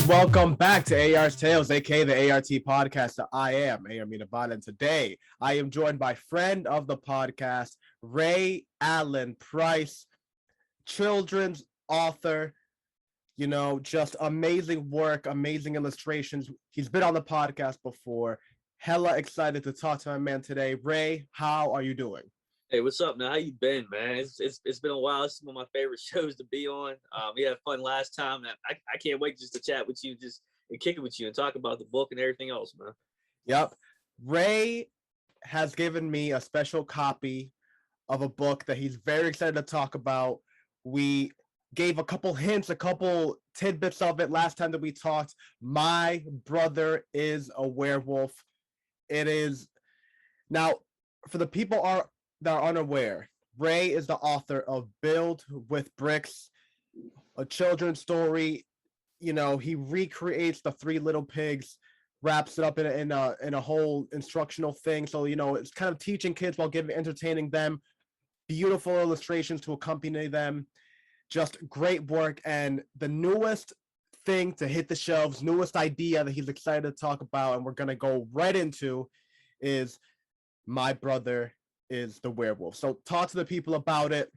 welcome back to AR's Tales, aka the A.R.T podcast. I am A.R. and today I am joined by friend of the podcast, Ray Allen Price, children's author. Just amazing work, amazing illustrations. He's been on the podcast before. Hella excited to talk to my man today. Ray, how are you doing? Hey, what's up, man? How you been, man? It's been a while. It's one of my favorite shows to be on. We had fun last time. I can't wait just to chat with you, and kick it with you and talk about the book and everything else, man. Yep. Ray has given me a special copy of a book that he's very excited to talk about. We gave a couple hints, a couple tidbits of it last time that we talked. My Brother is a Werewolf. It is now, for the people that are unaware, Ray is the author of Build with Bricks, a children's story. He recreates the Three Little Pigs, wraps it up in a whole instructional thing. So it's kind of teaching kids while entertaining them. Beautiful illustrations to accompany them. Just great work. And the newest thing to hit the shelves, newest idea that he's excited to talk about, and we're gonna go right into, is My Brother is the Werewolf. So talk to the people about it.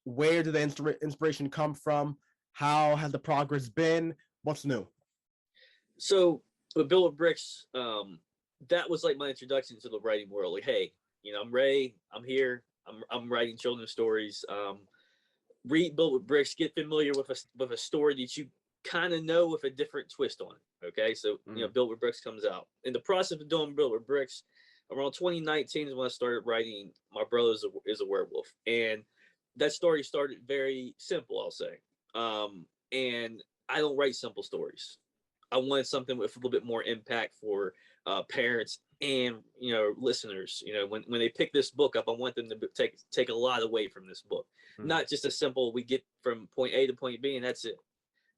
Where did the inspiration come from? How has the progress been? What's new? So with Build with Bricks, that was like my introduction to the writing world. Like, hey, I'm Ray. I'm here. I'm writing children's stories. Read Build with Bricks. Get familiar with a story that you kind of know with a different twist on it. Okay, so Build with Bricks comes out. In the process of doing Build with Bricks, around 2019 is when I started writing My Brother is a Werewolf. And that story started very simple, I'll say. And I don't write simple stories. I wanted something with a little bit more impact for parents and, listeners. When they pick this book up, I want them to take a lot away from this book. Not just a simple, we get from point A to point B and that's it.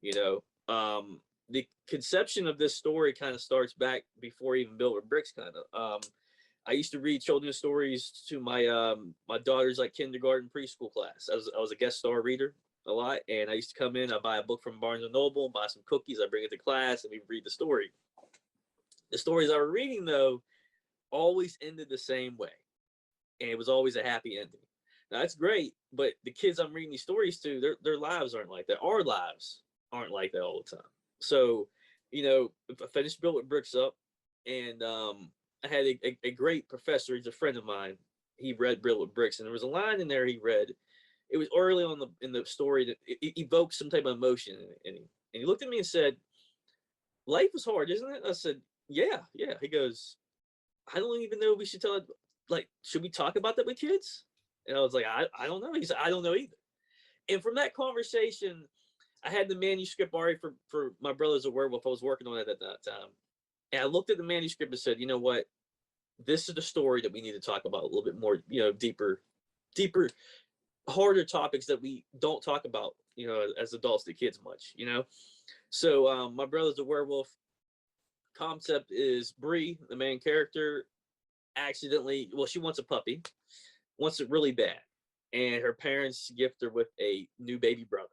The conception of this story kind of starts back before even Build with Bricks kind of. I used to read children's stories to my my daughter's like kindergarten preschool class. I was a guest star reader a lot, and I used to come in, I buy a book from Barnes and Noble, buy some cookies, I bring it to class, and we read the story. The stories I was reading though always ended the same way, and it was always a happy ending. Now that's great, but the kids I'm reading these stories to, their lives aren't like that. Our lives aren't like that all the time. So, if I finished Build with Bricks up, and I had a great professor. He's a friend of mine. He read Build with Bricks, and there was a line in there he read. It was early on in the story that it evoked some type of emotion in him. And he looked at me and said, "Life is hard, isn't it?" I said, "Yeah." He goes, "I don't even know if we should tell it. Like, should we talk about that with kids?" And I was like, I don't know. He said, "I don't know either." And from that conversation, I had the manuscript already for My Brother's a Werewolf. I was working on it at that time. And I looked at the manuscript and said, you know what? This is the story that we need to talk about a little bit more, deeper, harder topics that we don't talk about, as adults to kids much, So My Brother's a Werewolf. Concept is Bree, the main character, she wants a puppy, wants it really bad. And her parents gift her with a new baby brother.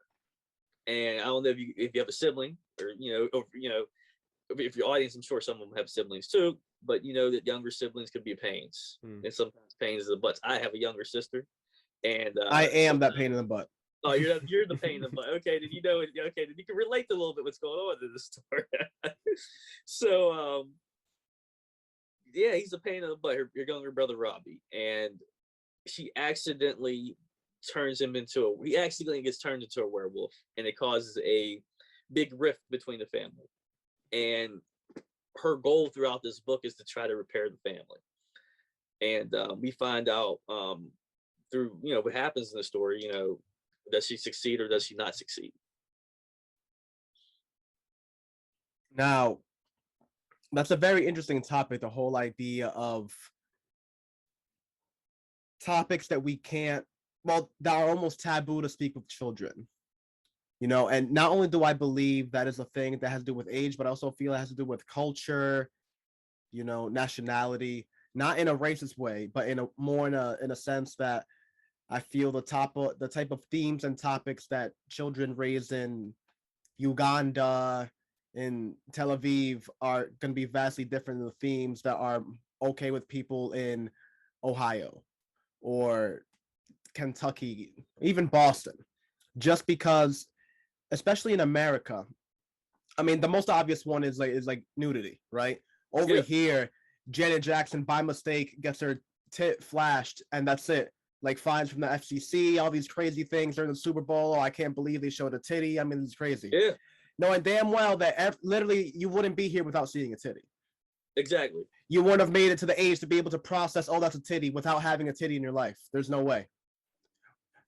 And I don't know if you have a sibling or, if your audience, I'm sure some of them have siblings too, but that younger siblings could be pains, and sometimes pains in the butts. I have a younger sister, and I am that pain in the butt. Oh, you're the pain in the butt. Okay, did you know it? Okay, then you can relate to a little bit what's going on in the story. So, he's a pain in the butt. Your younger brother Robbie, and he accidentally gets turned into a werewolf, and it causes a big rift between the family. And her goal throughout this book is to try to repair the family. And we find out through, what happens in the story, does she succeed or does she not succeed? Now, that's a very interesting topic, the whole idea of topics that that are almost taboo to speak with children. And not only do I believe that is a thing that has to do with age, but I also feel it has to do with culture, nationality, not in a racist way, but in a sense that I feel the type of themes and topics that children raised in Uganda, in Tel Aviv are going to be vastly different than the themes that are okay with people in Ohio or Kentucky, even Boston, just because, especially in America, I mean, the most obvious one is like nudity, right? Over Yeah. here, Janet Jackson by mistake gets her tit flashed, and that's it. Like fines from the FCC, all these crazy things during the Super Bowl. Oh, I can't believe they showed a titty. I mean, it's crazy. Yeah. Knowing damn well that literally you wouldn't be here without seeing a titty. Exactly. You wouldn't have made it to the age to be able to process, oh, that's a titty without having a titty in your life. There's no way,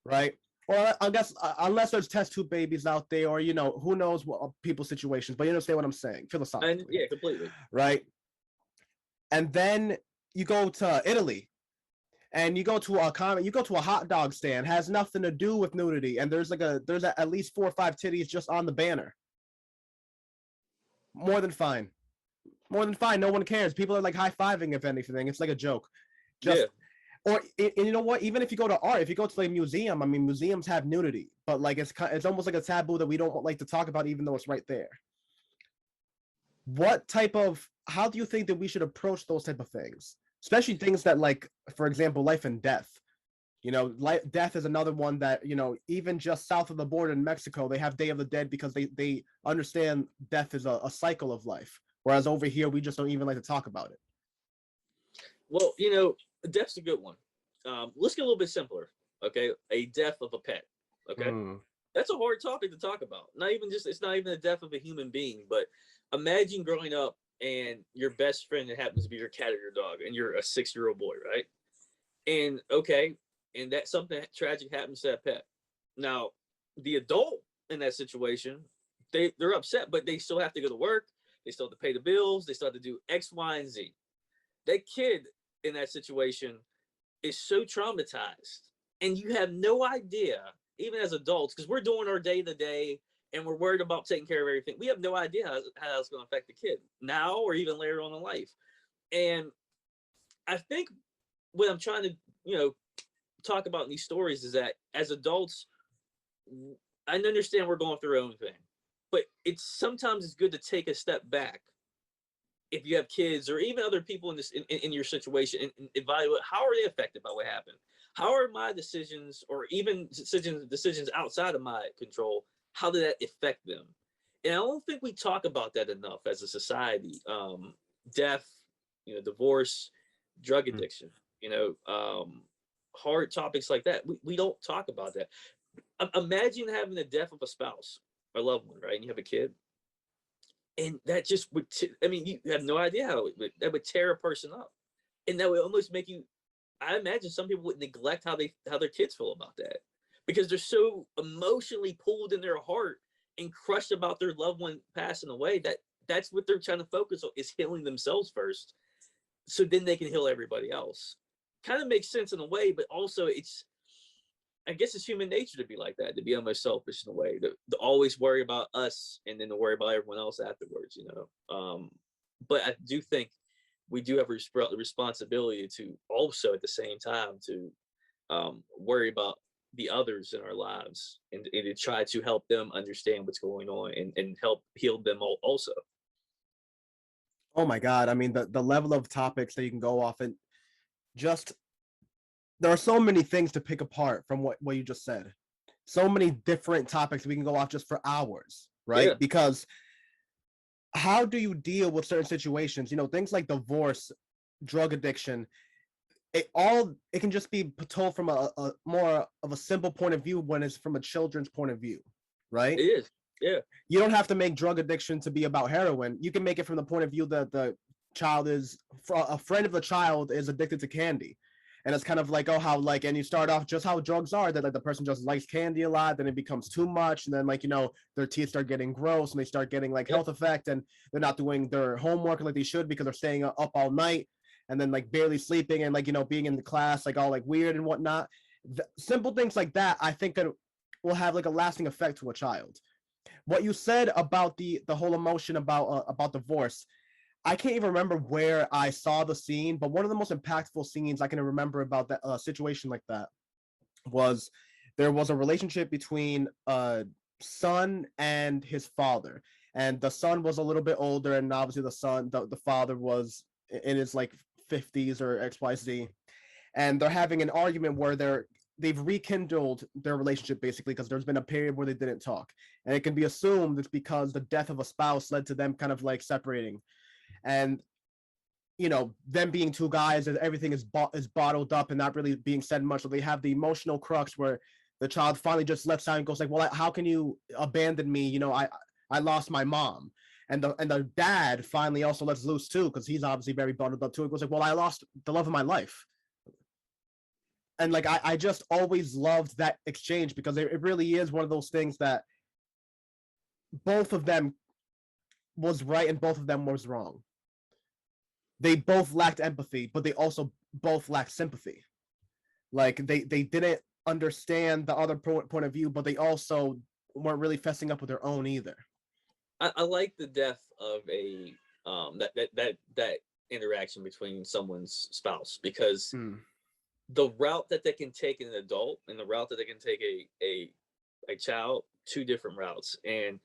right? Or I guess unless there's test tube babies out there, or who knows what people's situations. But you understand what I'm saying philosophically, And yeah, completely. right? And then you go to Italy, and you go to a hot dog stand, has nothing to do with nudity, and there's at least 4 or 5 titties just on the banner. More than fine. More than fine. No one cares. People are like high-fiving, if anything. It's like a joke. Just Or and you know what? Even if you go to art, if you go to a museum, I mean, museums have nudity, but like it's almost like a taboo that we don't like to talk about, even though it's right there. How do you think that we should approach those type of things, especially things that, like, for example, life and death? Death is another one that, even just south of the border in Mexico, they have Day of the Dead because they understand death is a cycle of life, whereas over here we just don't even like to talk about it. Well, death's a good one. Let's get a little bit simpler. Okay, a death of a pet. Okay, that's a hard topic to talk about. It's not even the death of a human being, but imagine growing up and your best friend, it happens to be your cat or your dog, and you're a 6-year-old boy, right? And that something tragic happens to that pet. Now, the adult in that situation, they're upset, but they still have to go to work. They still have to pay the bills. They still have to do X, Y, and Z. That kid in that situation is so traumatized, and you have no idea, even as adults, because we're doing our day to day and we're worried about taking care of everything. We have no idea how it's going to affect the kid now or even later on in life. And I think what I'm trying to, talk about in these stories is that as adults, I understand we're going through our own thing, but sometimes it's good to take a step back. If you have kids or even other people in your situation, and evaluate how are they affected by what happened? How are my decisions, or even decisions outside of my control, how did that affect them? And I don't think we talk about that enough as a society. Death, divorce, drug addiction, hard topics like that. We don't talk about that. Imagine having the death of a spouse or loved one, right? And you have a kid. And that just would, you have no idea how that would tear a person up. And that would almost make you, I imagine some people would neglect how their kids feel about that, because they're so emotionally pulled in their heart and crushed about their loved one passing away, that's what they're trying to focus on, is healing themselves first, so then they can heal everybody else. Kind of makes sense in a way, but also I guess it's human nature to be like that, to be almost selfish in a way, to always worry about us and then to worry about everyone else afterwards, But I do think we do have a responsibility to also at the same time to worry about the others in our lives, and to try to help them understand what's going on, and help heal them also. Oh my God. I mean, the level of topics that you can go off, and just, there are so many things to pick apart from what you just said. So many different topics we can go off just for hours, right? Yeah. Because how do you deal with certain situations? Things like divorce, drug addiction, it can just be told from a more of a simple point of view when it's from a children's point of view, right? It is. Yeah. You don't have to make drug addiction to be about heroin. You can make it from the point of view that the child is, a friend of the child is addicted to candy. And it's kind of like, and you start off just how drugs are, that like the person just likes candy a lot, then it becomes too much, and then their teeth start getting gross, and they start getting like health effect, and they're not doing their homework like they should because they're staying up all night, and then like barely sleeping, and being in the class like all like weird and whatnot. Simple things like that, I think that will have like a lasting effect to a child. What you said about the whole emotion about divorce, I can't even remember where I saw the scene, but one of the most impactful scenes I can remember about that situation like that was, there was a relationship between a son and his father, and the son was a little bit older, and obviously the father was in his like 50s or XYZ, and they're having an argument where they've rekindled their relationship basically because there's been a period where they didn't talk, and it can be assumed it's because the death of a spouse led to them kind of like separating, and them being two guys, and everything is bottled up and not really being said much. So they have the emotional crux where the child finally just lets out and goes like, "Well, how can you abandon me? I lost my mom." And the dad finally also lets loose too, because he's obviously very bottled up too. It goes like, "Well, I lost the love of my life." And like I just always loved that exchange because it really is one of those things that both of them was right and both of them was wrong. They both lacked empathy, but they also both lacked sympathy. Like they didn't understand the other point of view, but they also weren't really fessing up with their own either. I like the death of a that interaction between someone's spouse, because the route that they can take an adult and the route that they can take a child, two different routes, and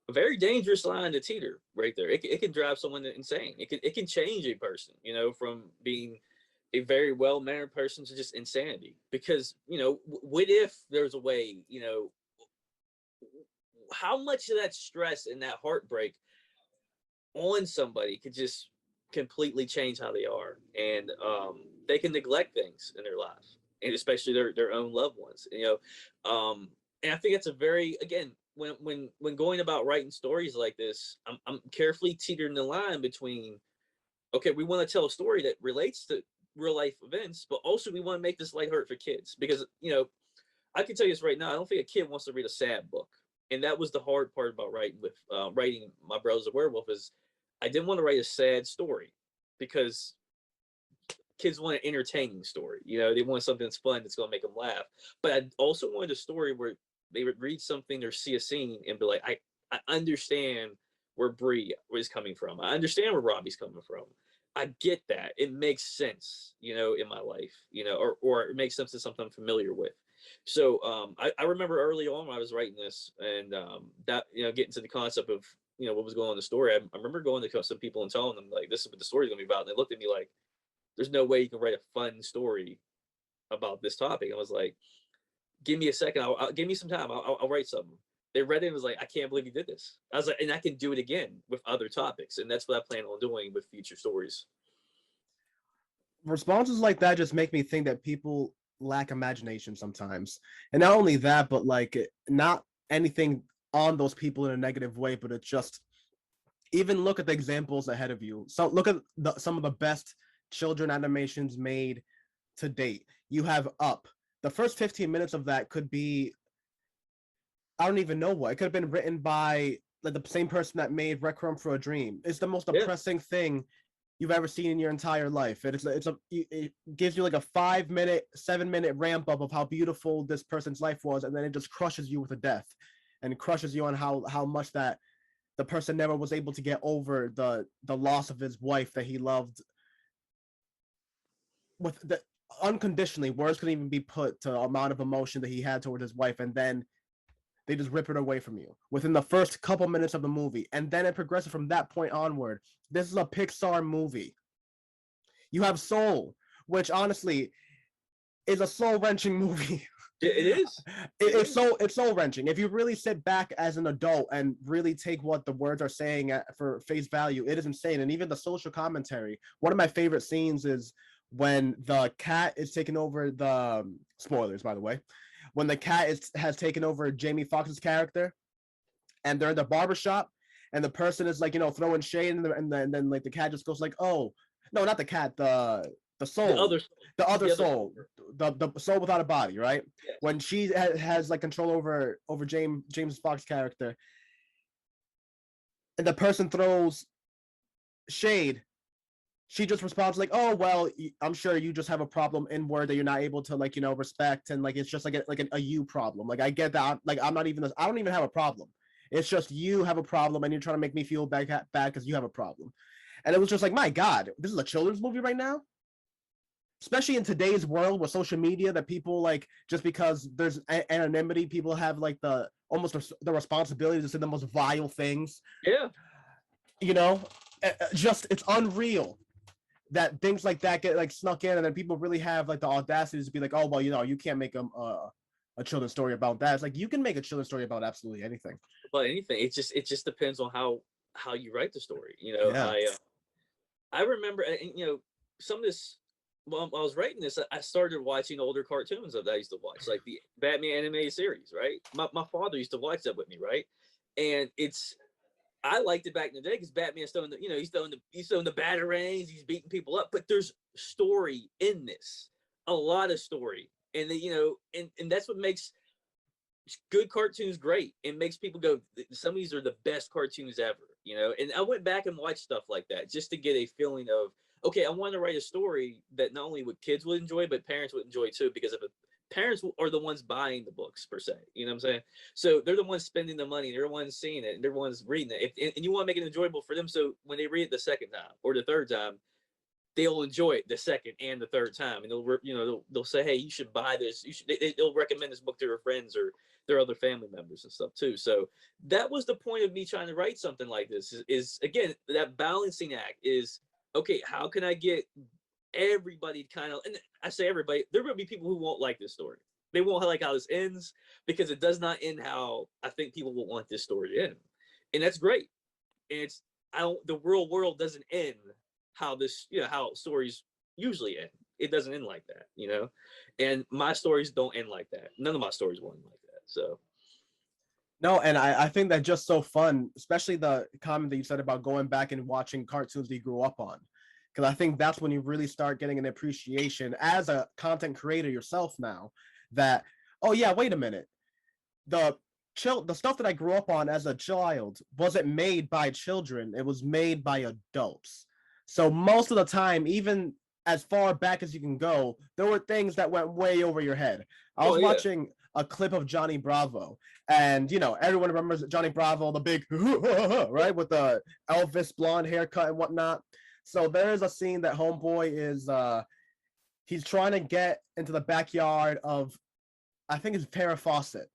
a very dangerous line to teeter right there. It can drive someone insane. It can change a person, from being a very well-mannered person to just insanity. Because, what if there's a way, how much of that stress and that heartbreak on somebody could just completely change how they are, and they can neglect things in their life, and especially their own loved ones. And I think it's a very, again, when going about writing stories like this, I'm carefully teetering the line between, okay, we want to tell a story that relates to real life events, but also we want to make this lighthearted for kids, because I can tell you this right now, I don't think a kid wants to read a sad book. And that was the hard part about writing My Brother's a Werewolf, is I didn't want to write a sad story, because kids want an entertaining story. They want something that's fun, that's going to make them laugh. But I also wanted a story where they would read something or see a scene and be like, I understand where Bree is coming from. I understand where Robbie's coming from. I get that. It makes sense, in my life, or it makes sense to something I'm familiar with. So I remember early on when I was writing this, and that, getting to the concept of, what was going on in the story. I remember going to some people and telling them, like, this is what the story's gonna be about. And they looked at me like, there's no way you can write a fun story about this topic. I was like, give me a second. Give me some time. I'll write something. They read it and was like, I can't believe you did this. I was like, and I can do it again with other topics. And that's what I plan on doing with future stories. Responses like that just make me think that people lack imagination sometimes. And not only that, but like not anything on those people in a negative way, but it's just, even look at the examples ahead of you. So look at some of the best children animations made to date. You have Up. The first 15 minutes of that could be, I don't even know what. It could have been written by like the same person that made Requiem for a Dream. It's the most depressing thing you've ever seen in your entire life. It gives you like a 5-minute, 7-minute ramp up of how beautiful this person's life was, and then it just crushes you with a death, and crushes you on how much that the person never was able to get over the loss of his wife that he loved with the unconditionally. Words couldn't even be put to the amount of emotion that he had toward his wife, and then they just rip it away from you within the first couple minutes of the movie, and then it progresses from that point onward. This is a Pixar movie. You have Soul, which honestly is a soul-wrenching movie. It is. It's soul-wrenching. If you really sit back as an adult and really take what the words are saying for face value, it is insane. And even the social commentary. One of my favorite scenes is when the cat is taking over the spoilers, by the way. When the cat has taken over Jamie Foxx's character, and they're in the barbershop, and the person is like, throwing shade, and then like the cat just goes like, oh, no, not the cat, the soul, the other soul, the soul without a body, right? Yes. When she has like control over James Fox's character, and the person throws shade, she just responds like, oh, well, I'm sure you just have a problem inward that you're not able to like, respect, and like it's just like a you problem. Like I get that. Like I don't even have a problem. It's just you have a problem, and you're trying to make me feel bad because you have a problem. And it was just like, my God, this is a children's movie right now? Especially in today's world with social media, that people like, just because there's anonymity, people have like the almost the responsibility to say the most vile things. Yeah. You know, just it's unreal that things like that get like snuck in, and then people really have like the audacity to be like, oh well, you know, you can't make a children's story about that. It's like you can make a children's story about absolutely anything. About anything. It just depends on how you write the story. You know, Yeah. I remember, you know, some of this. Well, I was writing this, I started watching older cartoons that I used to watch, like the Batman animated series, right? My father used to watch that with me, right? And I liked it back in the day because Batman's throwing he's throwing the batarangs, he's beating people up, but there's story in this, a lot of story, and and that's what makes good cartoons great. It makes people go, some of these are the best cartoons ever, you know. And I went back and watched stuff like that just to get a feeling of, okay, I want to write a story that not only would kids would enjoy, but parents would enjoy too, because if parents are the ones buying the books per se, you know what I'm saying? So they're the ones spending the money, they're the ones seeing it, and they're the ones reading it. And you want to make it enjoyable for them, so when they read it the second time or the third time, they'll enjoy it the second and the third time, and they'll say, hey, you should buy this. You should. They'll recommend this book to their friends or their other family members and stuff too. So that was the point of me trying to write something like this. Is again, that balancing act is, okay, how can I get everybody kind of, and I say everybody, there will be people who won't like this story. They won't like how this ends because it does not end how I think people will want this story to end, and that's great. And the real world doesn't end how this, how stories usually end. It doesn't end like that, and my stories don't end like that. None of my stories will end like that. So no, and I think that's just so fun, especially the comment that you said about going back and watching cartoons that you grew up on, because I think that's when you really start getting an appreciation as a content creator yourself now that, oh yeah, wait a minute, the stuff that I grew up on as a child wasn't made by children, it was made by adults. So most of the time, even as far back as you can go, there were things that went way over your head. I was watching a clip of Johnny Bravo, and everyone remembers Johnny Bravo, the big right, with the Elvis blonde haircut and whatnot. So there is a scene that Homeboy is he's trying to get into the backyard of, I think it's Farrah Fawcett.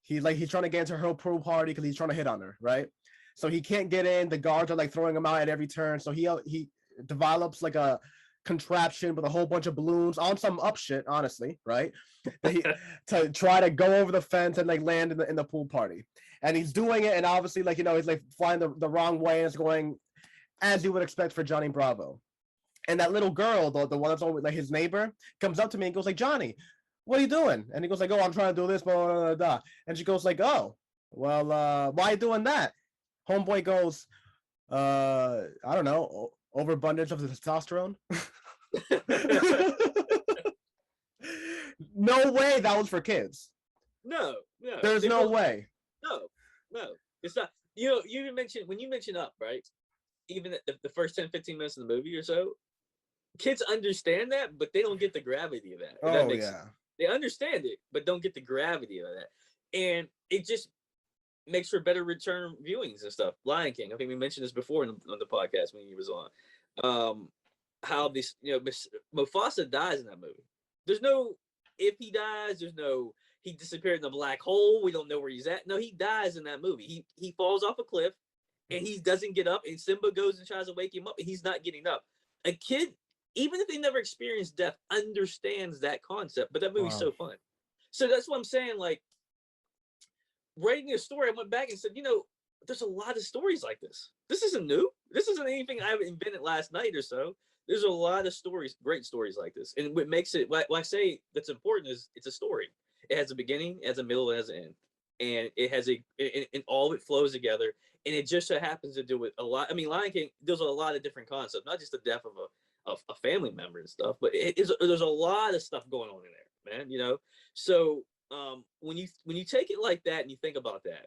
He's trying to get into her pool party because he's trying to hit on her, right? So he can't get in. The guards are like throwing him out at every turn. So he develops like a contraption with a whole bunch of balloons on some up shit, honestly, right? To try to go over the fence and like land in the pool party. And he's doing it, and obviously he's like flying the wrong way, and it's going as you would expect for Johnny Bravo. And that little girl, the one that's always like his neighbor, comes up to me and goes like, Johnny, what are you doing? And he goes like, oh, I'm trying to do this, blah, blah, blah, blah. And she goes like, oh, well, why are you doing that? Homeboy goes, I don't know, overabundance of the testosterone. No way that was for kids. No. There's no way. No. It's not. You even mentioned, when you mention up, right? Even the first 10, 15 minutes of the movie or so, kids understand that, but they don't get the gravity of that. Oh, yeah. Sense. They understand it, but don't get the gravity of that. And it just makes for better return viewings and stuff. Lion King, I think we mentioned this before on the podcast when he was on. How this, Mufasa dies in that movie. There's no if he dies, there's no he disappeared in a black hole, we don't know where he's at. No, he dies in that movie. He falls off a cliff and he doesn't get up, and Simba goes and tries to wake him up and he's not getting up. A kid, even if they never experienced death, understands that concept, but that movie's so fun. So that's what I'm saying, like, writing a story, I went back and said, there's a lot of stories like this. This isn't new. This isn't anything I invented last night or so. There's a lot of stories, great stories like this. And what makes it, what I say that's important is it's a story. It has a beginning, it has a middle, it has an end. And it has and all of it flows together. And it just so happens to do with a lot. I mean, Lion King, there's a lot of different concepts, not just the death of a family member and stuff, but there's a lot of stuff going on in there, man, So when you take it like that and you think about that,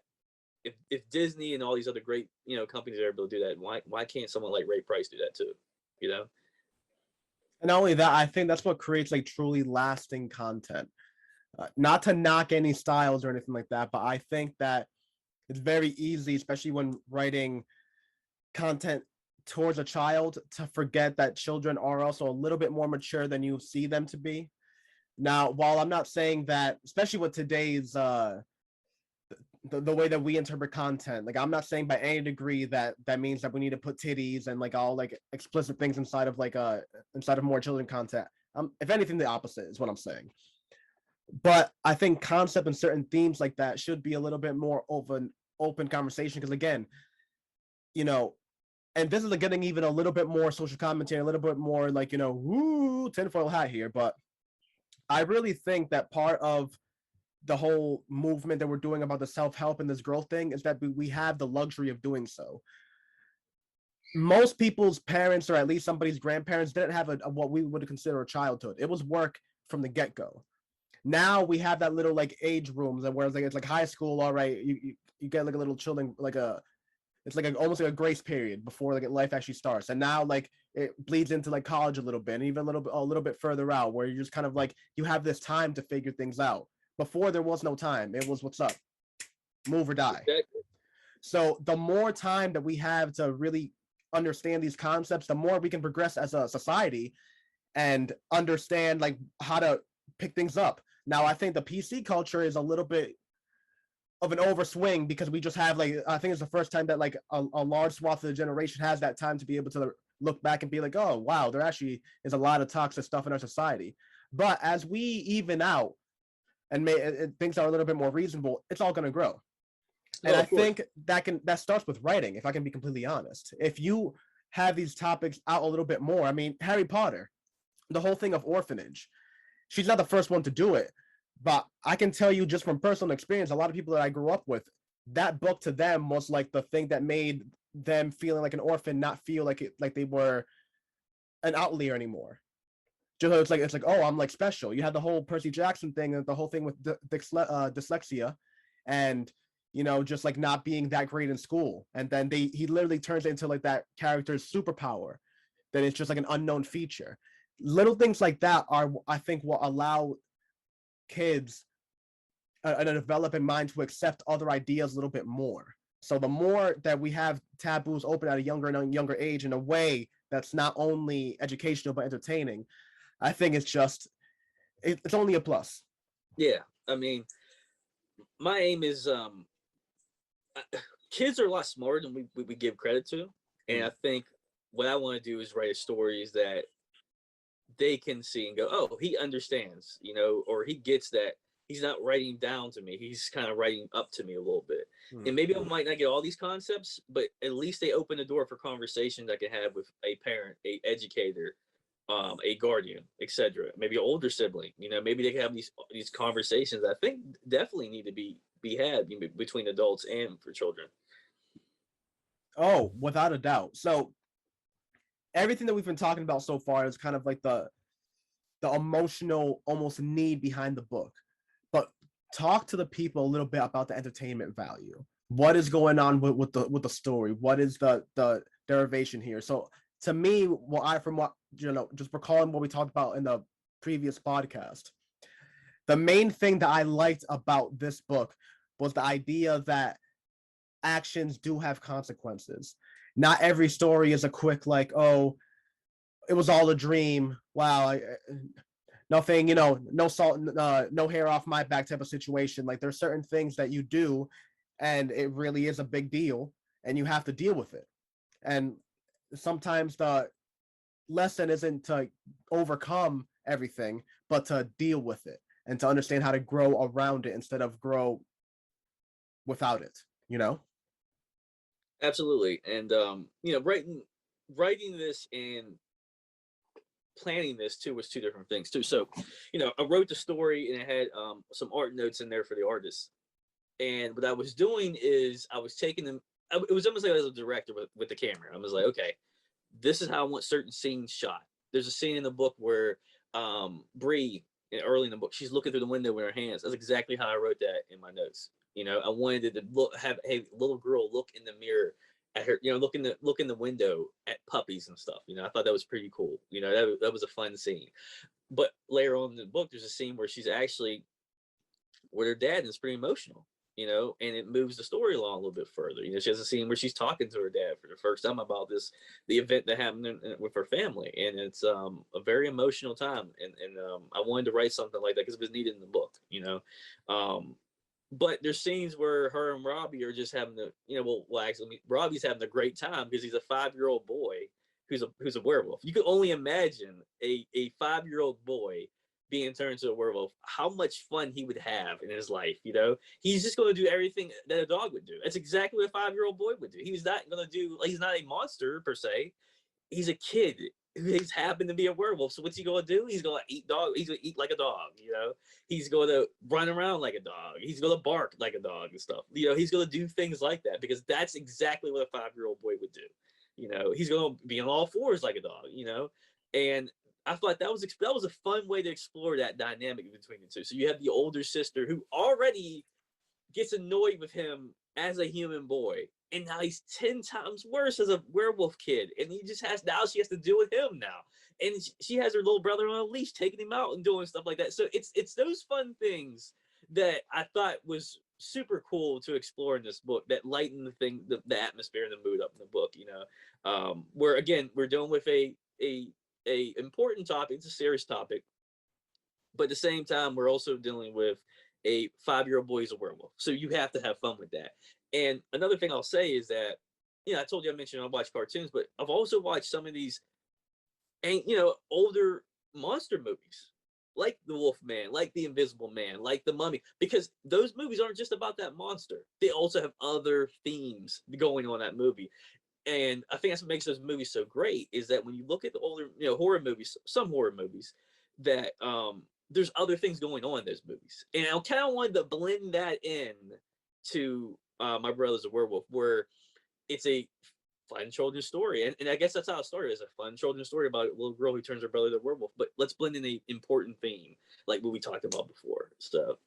if Disney and all these other great companies are able to do that, why can't someone like Ray Price do that too? And not only that, I think that's what creates like truly lasting content. Not to knock any styles or anything like that, but I think that it's very easy, especially when writing content towards a child, to forget that children are also a little bit more mature than you see them to be. Now, while I'm not saying that, especially with today's the way that we interpret content. Like, I'm not saying by any degree that that means that we need to put titties and like all like explicit things inside of like inside of more children content. If anything, the opposite is what I'm saying. But I think concept and certain themes like that should be a little bit more open conversation, because again, you know, and this is getting even a little bit more social commentary, a little bit more like, you know, woo, tinfoil hat here. But I really think that part of the whole movement that we're doing about the self-help and this growth thing is that we have the luxury of doing so. Most people's parents, or at least somebody's grandparents, didn't have a what we would consider a childhood. It was work from the get-go. Now we have that little like age rooms, and whereas like it's like high school, all right, you get like a little chilling, like it's like almost like a grace period before like life actually starts. And now like it bleeds into like college a little bit, and even a little bit further out, where you're just kind of like you have this time to figure things out. Before there was no time. It was what's up, move or die. Exactly. So the more time that we have to really understand these concepts, the more we can progress as a society and understand like how to pick things up. Now, I think the PC culture is a little bit of an overswing, because we just have like, I think it's the first time that like a large swath of the generation has that time to be able to look back and be like, oh wow, there actually is a lot of toxic stuff in our society. But as we even out and things are a little bit more reasonable, it's all going to grow. And I think that starts with writing, if I can be completely honest. If you have these topics out a little bit more, I mean, Harry Potter, the whole thing of orphanage, she's not the first one to do it, but I can tell you just from personal experience, a lot of people that I grew up with, that book to them was like the thing that made them feeling like an orphan not feel like they were an outlier anymore. Just it's like, oh, I'm like special. You had the whole Percy Jackson thing and the whole thing with dyslexia, and you know, just like not being that great in school, and then he literally turns into like that character's superpower, that it's just like an unknown feature. Little things like that are, I think, will allow kids a developing mind to accept other ideas a little bit more. So the more that we have taboos open at a younger and younger age in a way that's not only educational but entertaining, I think it's only a plus. Yeah, I mean, my aim is kids are a lot smarter than we give credit to, and I think what I want to do is write stories that they can see and go, oh, he understands, you know, or he gets that. He's not writing down to me. He's kind of writing up to me a little bit. And maybe I might not get all these concepts, but at least they open the door for conversations I can have with a parent, a educator, a guardian, etc. Maybe an older sibling. You know, maybe they can have these conversations that I think definitely need to be had between adults and for children. Oh, without a doubt. So everything that we've been talking about so far is kind of like the emotional almost need behind the book. But talk to the people a little bit about the entertainment value. What is going on with the story? What is the derivation here? So to me, from what you know, just recalling what we talked about in the previous podcast, the main thing that I liked about this book was the idea that actions do have consequences. Not every story is a quick like, oh, it was all a dream. Wow, nothing, you know, no salt, no hair off my back type of situation. Like there's certain things that you do, and it really is a big deal, and you have to deal with it. And sometimes the lesson isn't to overcome everything, but to deal with it and to understand how to grow around it instead of grow without it. You know. Absolutely, and you know, writing this and planning this too was two different things too. So, you know, I wrote the story and it had some art notes in there for the artist. And what I was doing is I was taking them. It was almost like I was a director with the camera. I was like, okay, this is how I want certain scenes shot. There's a scene in the book where Bree, early in the book, she's looking through the window with her hands. That's exactly how I wrote that in my notes. You know, I wanted it to have a little girl look in the mirror at her, you know, look in the window at puppies and stuff. You know, I thought that was pretty cool. You know, that was a fun scene. But later on in the book, there's a scene where she's actually with her dad, and it's pretty emotional. You know, and it moves the story along a little bit further. You know, she has a scene where she's talking to her dad for the first time about the event that happened with her family, and it's a very emotional time. And I wanted to write something like that because it was needed in the book. You know, but there's scenes where her and Robbie are just having the, well, actually, Robbie's having a great time because he's a 5-year-old boy who's a werewolf. You can only imagine a 5-year-old boy being turned into a werewolf, how much fun he would have in his life. He's just going to do everything that a dog would do. That's exactly what a 5-year-old boy would do. He's not going to do, like, he's not a monster per se. He's a kid who's happened to be a werewolf. So what's he going to do? He's going to eat dog. He's going to eat like a dog. He's going to run around like a dog. He's going to bark like a dog and stuff. He's going to do things like that because that's exactly what a 5-year-old boy would do. He's going to be on all fours like a dog. And I thought that was a fun way to explore that dynamic between the two. So you have the older sister who already gets annoyed with him as a human boy, and now he's 10 times worse as a werewolf kid, and she has to deal with him now, and she has her little brother on a leash taking him out and doing stuff like that. So it's those fun things that I thought was super cool to explore in this book that lighten the atmosphere and the mood up in the book. Where again we're dealing with a important topic. It's a serious topic, but at the same time we're also dealing with a 5-year-old boy who's a werewolf, so you have to have fun with that. And another thing I'll say is that I told you I mentioned I watch cartoons, but I've also watched some of these older monster movies like the Wolfman, like the Invisible Man, like the Mummy, because those movies aren't just about that monster. They also have other themes going on in that movie. And I think that's what makes those movies so great is that when you look at the older, horror movies, some horror movies, that there's other things going on in those movies. And I kind of wanted to blend that in to My Brother's a Werewolf, where it's a fun children's story. And I guess that's how it started, as a fun children's story about a little girl who turns her brother into a werewolf. But let's blend in an important theme, like what we talked about before. So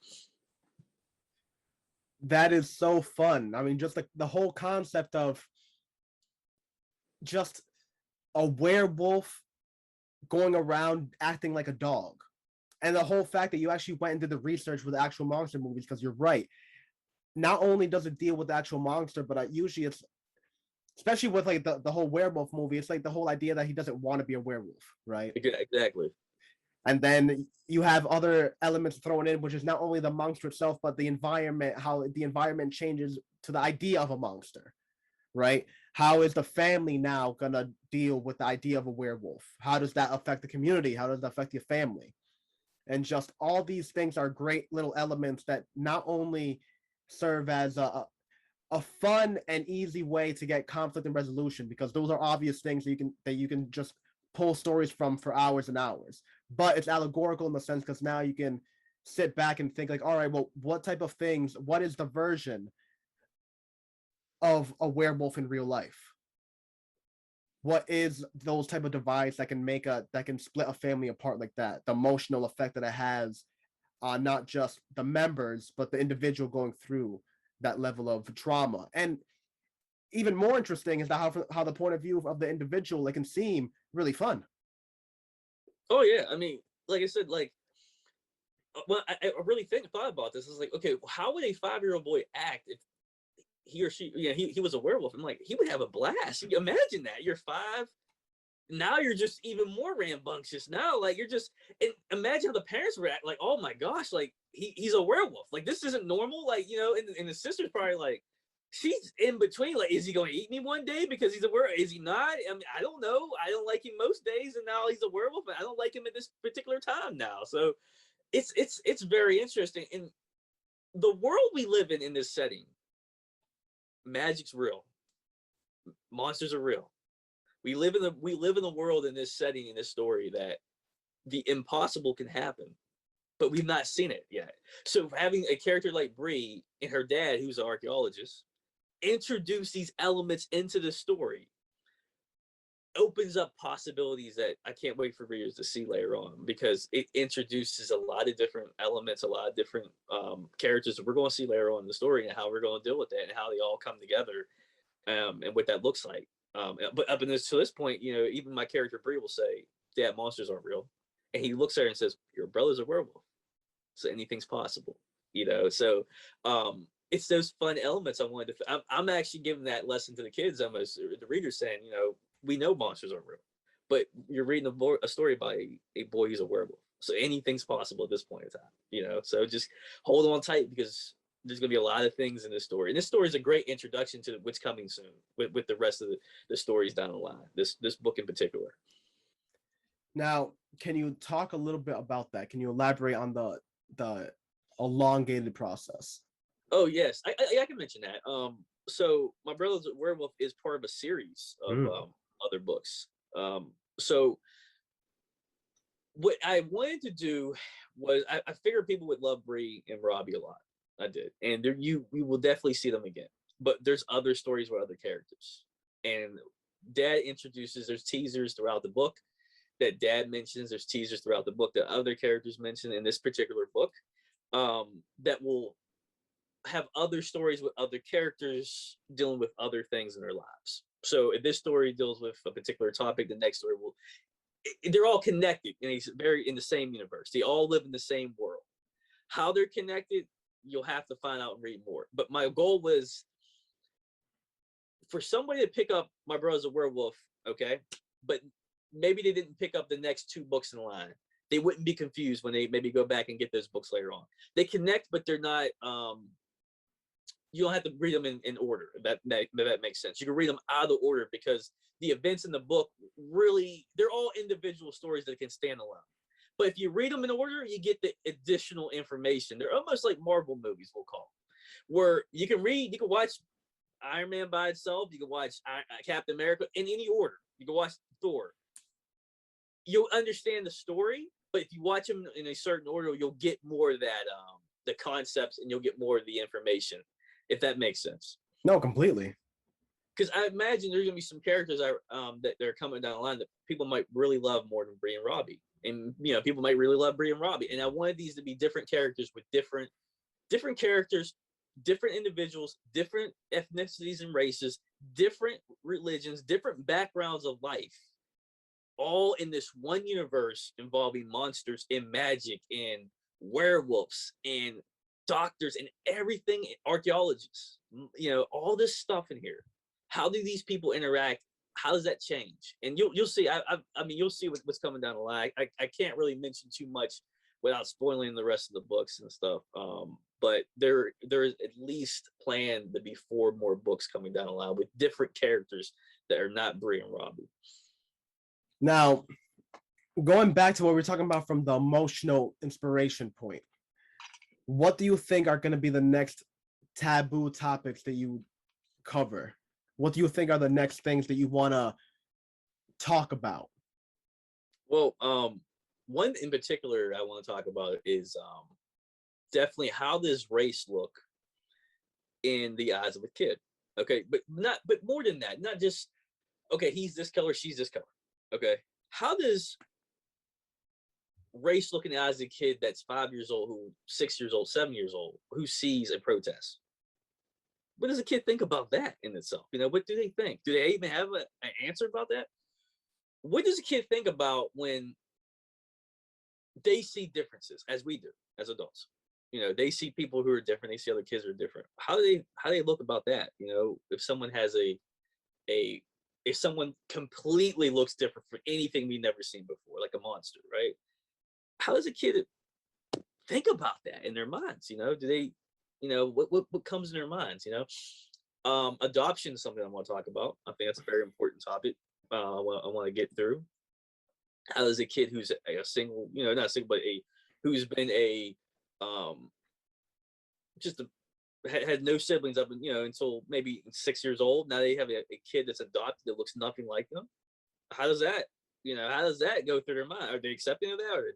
that is so fun. I mean, just like the whole concept of just a werewolf going around acting like a dog, and the whole fact that you actually went into the research with actual monster movies, because you're right, not only does it deal with the actual monster, but usually it's, especially with like the whole werewolf movie, it's like the whole idea that he doesn't want to be a werewolf, right? exactly. And then you have other elements thrown in, which is not only the monster itself, but the environment, how the environment changes to the idea of a monster, right? How is the family now going to deal with the idea of a werewolf? How does that affect the community? How does that affect your family? And just all these things are great little elements that not only serve as a fun and easy way to get conflict and resolution, because those are obvious things that you can just pull stories from for hours and hours, but it's allegorical in the sense because now you can sit back and think like, all right, well, what type of things, what is the version of a werewolf in real life? What is those type of device that can split a family apart like that? The emotional effect that it has on not just the members, but the individual going through that level of trauma. And even more interesting is how the point of view of the individual, like, can seem really fun. Oh yeah, I mean, like I said, like, well, I really thought about this. It's like, okay, how would a 5-year-old boy act if he or she, he was a werewolf? I'm like, he would have a blast. You imagine that you're 5. Now you're just even more rambunctious. Now, like, you're just, and imagine how the parents react. Like, oh my gosh, like he's a werewolf. Like, this isn't normal. Like, and the sister's probably like, she's in between. Like, is he going to eat me one day because he's a werewolf? Is he not? I mean, I don't know. I don't like him most days, and now he's a werewolf. And I don't like him at this particular time now. So it's very interesting. In the world we live in this setting, magic's real. Monsters are real. We live in the world in this setting, in this story, that the impossible can happen, but we've not seen it yet. So having a character like Bree and her dad, who's an archaeologist, introduce these elements into the story opens up possibilities that I can't wait for readers to see later on, because it introduces a lot of different elements, a lot of different characters that we're going to see later on in the story, and how we're going to deal with that, and how they all come together, and what that looks like. But up to this point, even my character Bree will say, "Dad, monsters aren't real," and he looks at her and says, "Your brother's a werewolf, so anything's possible." So it's those fun elements I wanted to. I'm actually giving that lesson to the kids, almost the readers, saying, we know monsters aren't real, but you're reading a story about a boy who's a werewolf, so anything's possible at this point in time. So just hold on tight, because There's going to be a lot of things in this story. And this story is a great introduction to what's coming soon with the rest of the stories down the line, this book in particular. Now, can you talk a little bit about that? Can you elaborate on the elongated process? Oh, yes. I can mention that. So My Brother's Werewolf is part of a series of other books. So what I wanted to do was I figured people would love Bree and Robbie a lot. I did. And we will definitely see them again. But there's other stories with other characters. And Dad introduces, there's teasers throughout the book that Dad mentions. There's teasers throughout the book that other characters mention in this particular book that will have other stories with other characters dealing with other things in their lives. So if this story deals with a particular topic, the next story will, they're all connected and in the same universe. They all live in the same world. How they're connected, you'll have to find out and read more. But my goal was for somebody to pick up My Brother's a Werewolf, okay, but maybe they didn't pick up the next 2 books in the line. They wouldn't be confused when they maybe go back and get those books later on. They connect, but they're not, you don't have to read them in order. That makes sense. You can read them out of the order because the events in the book really, they're all individual stories that can stand alone. But if you read them in order, you get the additional information. They're almost like Marvel movies, we'll call them, where you can watch Iron Man by itself. You can watch Captain America in any order. You can watch Thor. You'll understand the story, but if you watch them in a certain order, you'll get more of that, the concepts, and you'll get more of the information, if that makes sense. No, completely. Because I imagine there's gonna be some characters that they're coming down the line that people might really love more than Bree and Robbie, and people might really love Bree and Robbie. And I wanted these to be different characters with different characters, different individuals, different ethnicities and races, different religions, different backgrounds of life, all in this one universe involving monsters and magic and werewolves and doctors and everything, archaeologists, all this stuff in here. How do these people interact? How does that change? And you'll see. I mean, you'll see what's coming down the line. I can't really mention too much without spoiling the rest of the books and stuff. But there is at least planned to be 4 more books coming down the line with different characters that are not Bree and Robbie. Now, going back to what we were talking about from the emotional inspiration point, what do you think are going to be the next taboo topics that you cover? What do you think are the next things that you want to talk about? Well, one in particular I want to talk about is definitely how does race look in the eyes of a kid? Okay, but more than that, not just, okay, he's this color, she's this color. Okay, how does race look in the eyes of a kid that's 5 years old, 6 years old, 7 years old, who sees a protest? What does a kid think about that in itself? What do they think? Do they even have an answer about that? What does a kid think about when they see differences, as we do as adults? They see people who are different. They see other kids who are different. How do they look about that? If someone has if someone completely looks different from anything we've never seen before, like a monster, right? How does a kid think about that in their minds? Do they, what comes in their minds? Adoption is something I want to talk about. I think that's a very important topic. I want to get through. How does a kid who's a single, not single, but who's been had no siblings up until maybe 6 years old. Now they have a kid that's adopted that looks nothing like them. How does that, how does that go through their mind? Are they accepting of that or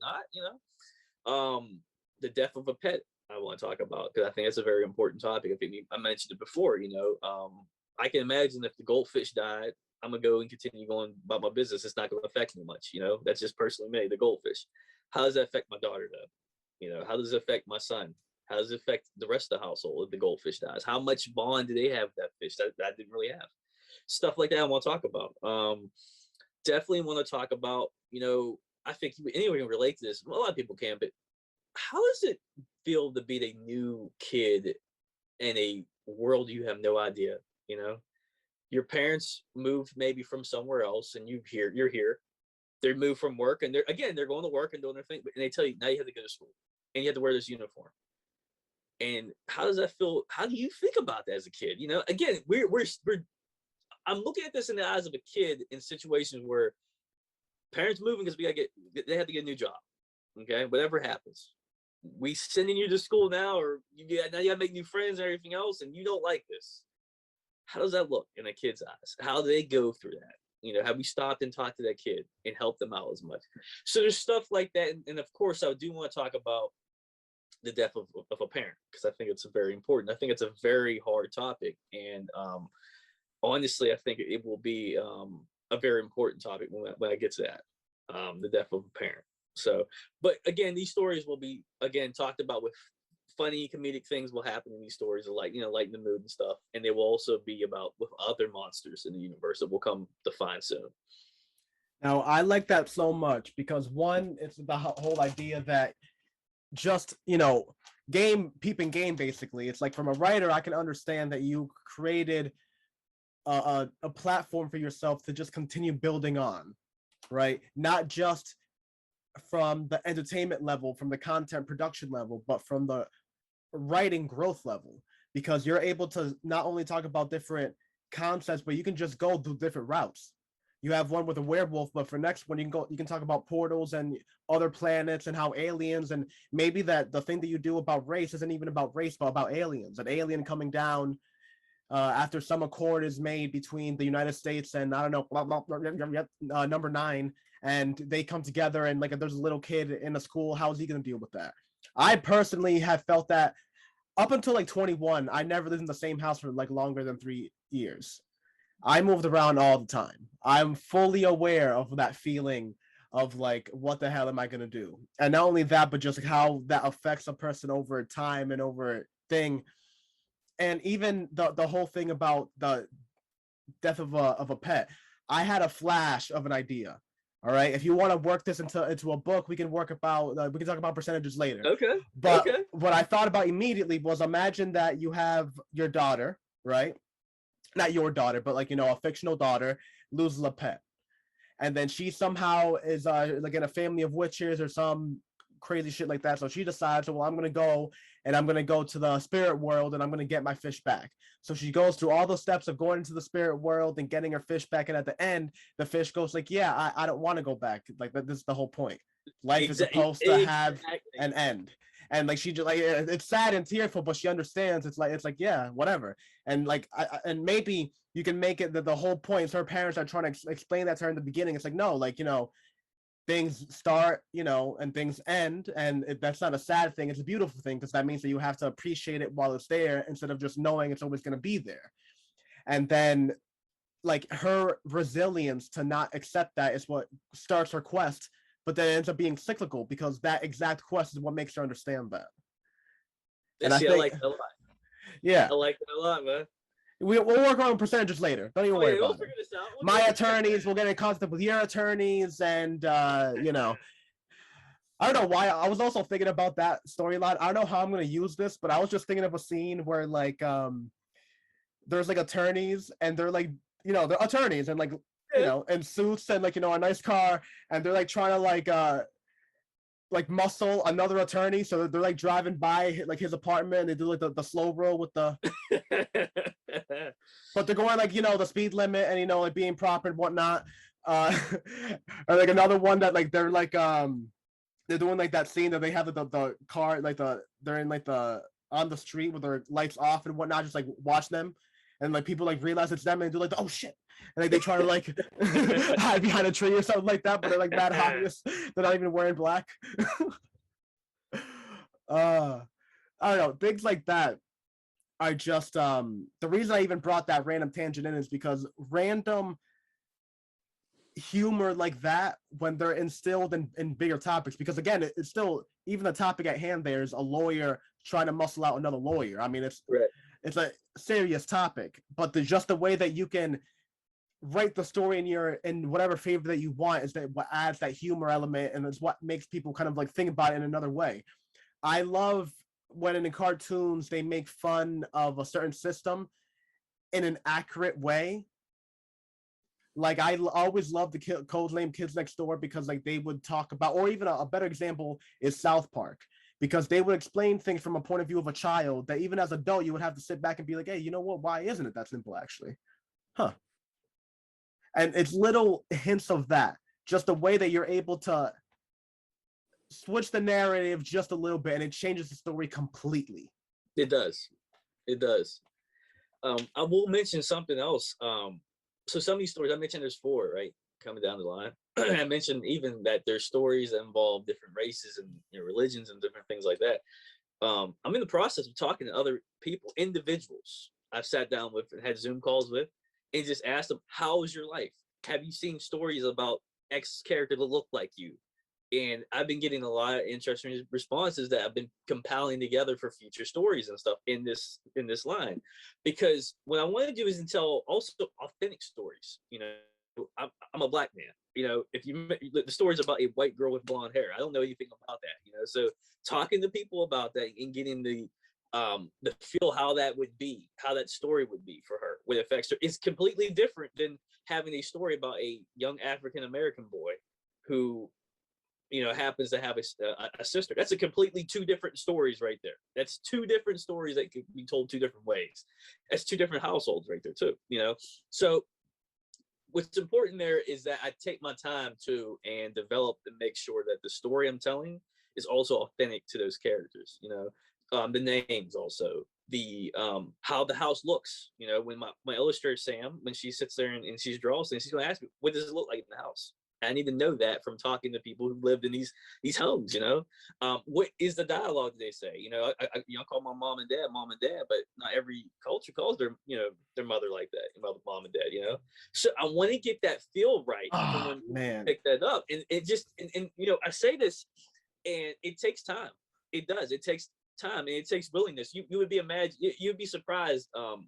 not? The death of a pet I want to talk about, because I think that's a very important topic. I think I mentioned it before. I can imagine if the goldfish died, I'm gonna go and continue going about my business. It's not gonna affect me much. That's just personally me, the goldfish. How does that affect my daughter though? How does it affect my son? How does it affect the rest of the household if the goldfish dies? How much bond do they have with that fish that I didn't really have? Stuff like that I want to talk about. Definitely want to talk about, I think anyone can relate to this. A lot of people can, but how does it feel to be a new kid in a world you have no idea? Your parents moved maybe from somewhere else and you're here. They moved from work and they're going to work and doing their thing, and they tell you now you have to go to school and you have to wear this uniform. And how does that feel? How do you think about that as a kid? You know, again, we're I'm looking at this in the eyes of a kid in situations where parents moving because they have to get a new job. Okay, whatever happens, we sending you to school now, or now you gotta make new friends and everything else, and you don't like this. How does that look in a kid's eyes? How do they go through that? You know, have we stopped and talked to that kid and helped them out as much? So there's stuff like that, and of course, I do want to talk about the death of a parent, because I think it's very important. I think it's a very hard topic, and honestly, I think it will be a very important topic when I get to that, the death of a parent. So, but again, these stories will be again talked about with funny comedic things will happen in these stories, like, you know, lighten the mood and stuff, and they will also be about with other monsters in the universe that we'll come to find soon. Now, I like that so much because one, it's the whole idea that just, you know, peeping game, basically. It's like, from a writer, I can understand that you created a platform for yourself to just continue building on, right? Not just from the entertainment level, from the content production level, but from the writing growth level, because you're able to not only talk about different concepts, but you can just go through different routes. You have one with a werewolf, but for next one, you can talk about portals and other planets and how aliens, and maybe that the thing that you do about race isn't even about race, but about aliens. An alien coming down after some accord is made between the United States and, I don't know, blah, blah, blah, number 9, and they come together, and like, if there's a little kid in a school, how is he going to deal with that? I personally have felt that up until like 21. I never lived in the same house for like longer than 3 years. I moved around all the time. I'm fully aware of that feeling of like, what the hell am I going to do? And not only that, but just like how that affects a person over time and over thing. And even the whole thing about the death of a pet. I had a flash of an idea. All right, if you want to work this into a book, we can talk about percentages later. Okay. But what I thought about immediately was, imagine that you have your daughter, right? Not your daughter, but like, you know, a fictional daughter loses a pet, and then she somehow is like in a family of witches or some crazy shit like that. So she decides, well, I'm gonna go to the spirit world and I'm gonna get my fish back. So she goes through all the steps of going into the spirit world and getting her fish back, and at the end, the fish goes like, "Yeah, I don't want to go back. Like, this is the whole point. Life is supposed to have an end." And like, she just like, it's sad and tearful, but she understands. It's like, yeah, whatever. And like, and maybe you can make it that the whole point is her parents are trying to explain that to her in the beginning. It's like, no, like, you know, things start, you know, and things end, and that's not a sad thing. It's a beautiful thing, because that means that you have to appreciate it while it's there, instead of just knowing it's always going to be there. And then, like, her resilience to not accept that is what starts her quest, but then it ends up being cyclical, because that exact quest is what makes her understand that. And I like that a lot. Yeah, I like that a lot, man. We'll work on percentages later. Don't even worry about it. My attorneys will get in contact with your attorneys, and you know, I don't know why. I was also thinking about that storyline. I don't know how I'm going to use this, but I was just thinking of a scene where like there's like attorneys, and they're like, you know, they're attorneys, and like, you know, in suits, and like, you know, a nice car, and they're like trying to like muscle another attorney, so they're like driving by like his apartment, and they do like the slow roll with the but they're going like, you know, the speed limit, and, you know, like being proper and whatnot. Or like another one that like they're like they're doing like that scene that they have the car, like they're in like the on the street with their lights off and whatnot, just like watch them, and like people like realize it's them, and they do like, oh shit, and like they try to like hide behind a tree or something like that, but they're like mad obvious. They're not even wearing black. I don't know, things like that are just the reason I even brought that random tangent in is because random humor like that, when they're instilled in bigger topics, because again, it's still, even the topic at hand, there's a lawyer trying to muscle out another lawyer. I mean, it's right. It's a serious topic, but there's just the way that you can write the story in whatever favor that you want is that what adds that humor element, and it's what makes people kind of like think about it in another way. I love when in cartoons they make fun of a certain system in an accurate way. Like, I always love the code name Kids Next Door, because like they would talk about, or even a better example is South Park, because they would explain things from a point of view of a child that even as an adult you would have to sit back and be like, hey, you know what? Why isn't it that simple actually? Huh. And it's little hints of that, just the way that you're able to switch the narrative just a little bit, and it changes the story completely. It does. It does. I will mention something else. So some of these stories, I mentioned there's 4, right? Coming down the line. I mentioned even that there's stories that involve different races and religions and different things like that. I'm in the process of talking to other people, individuals I've sat down with and had Zoom calls with, and just asked them, how is your life? Have you seen stories about X character that look like you? And I've been getting a lot of interesting responses that I've been compiling together for future stories and stuff in this line, because what I want to do is tell also authentic stories. I'm a black man. If the story's about a white girl with blonde hair, I don't know anything about that. So talking to people about that and getting the feel how that would be, how that story would be for her, what affects her, is completely different than having a story about a young African American boy who happens to have a sister. That's a completely 2 different stories right there. That's 2 different stories that could be told 2 different ways. That's 2 different households right there too. So what's important there is that I take my time to and develop and make sure that the story I'm telling is also authentic to those characters. The names also, the how the house looks. When my illustrator Sam, when she sits there and she's drawing things, she's going to ask me, what does it look like in the house? I need to know that from talking to people who lived in these homes. What is the dialogue that they say? I call my mom and dad, but not every culture calls their mother like that, mom and dad. So I want to get that feel right from when man, pick that up, and it just and I say this, and it takes time. It does. It takes time, and it takes willingness. You would be you'd be surprised. Over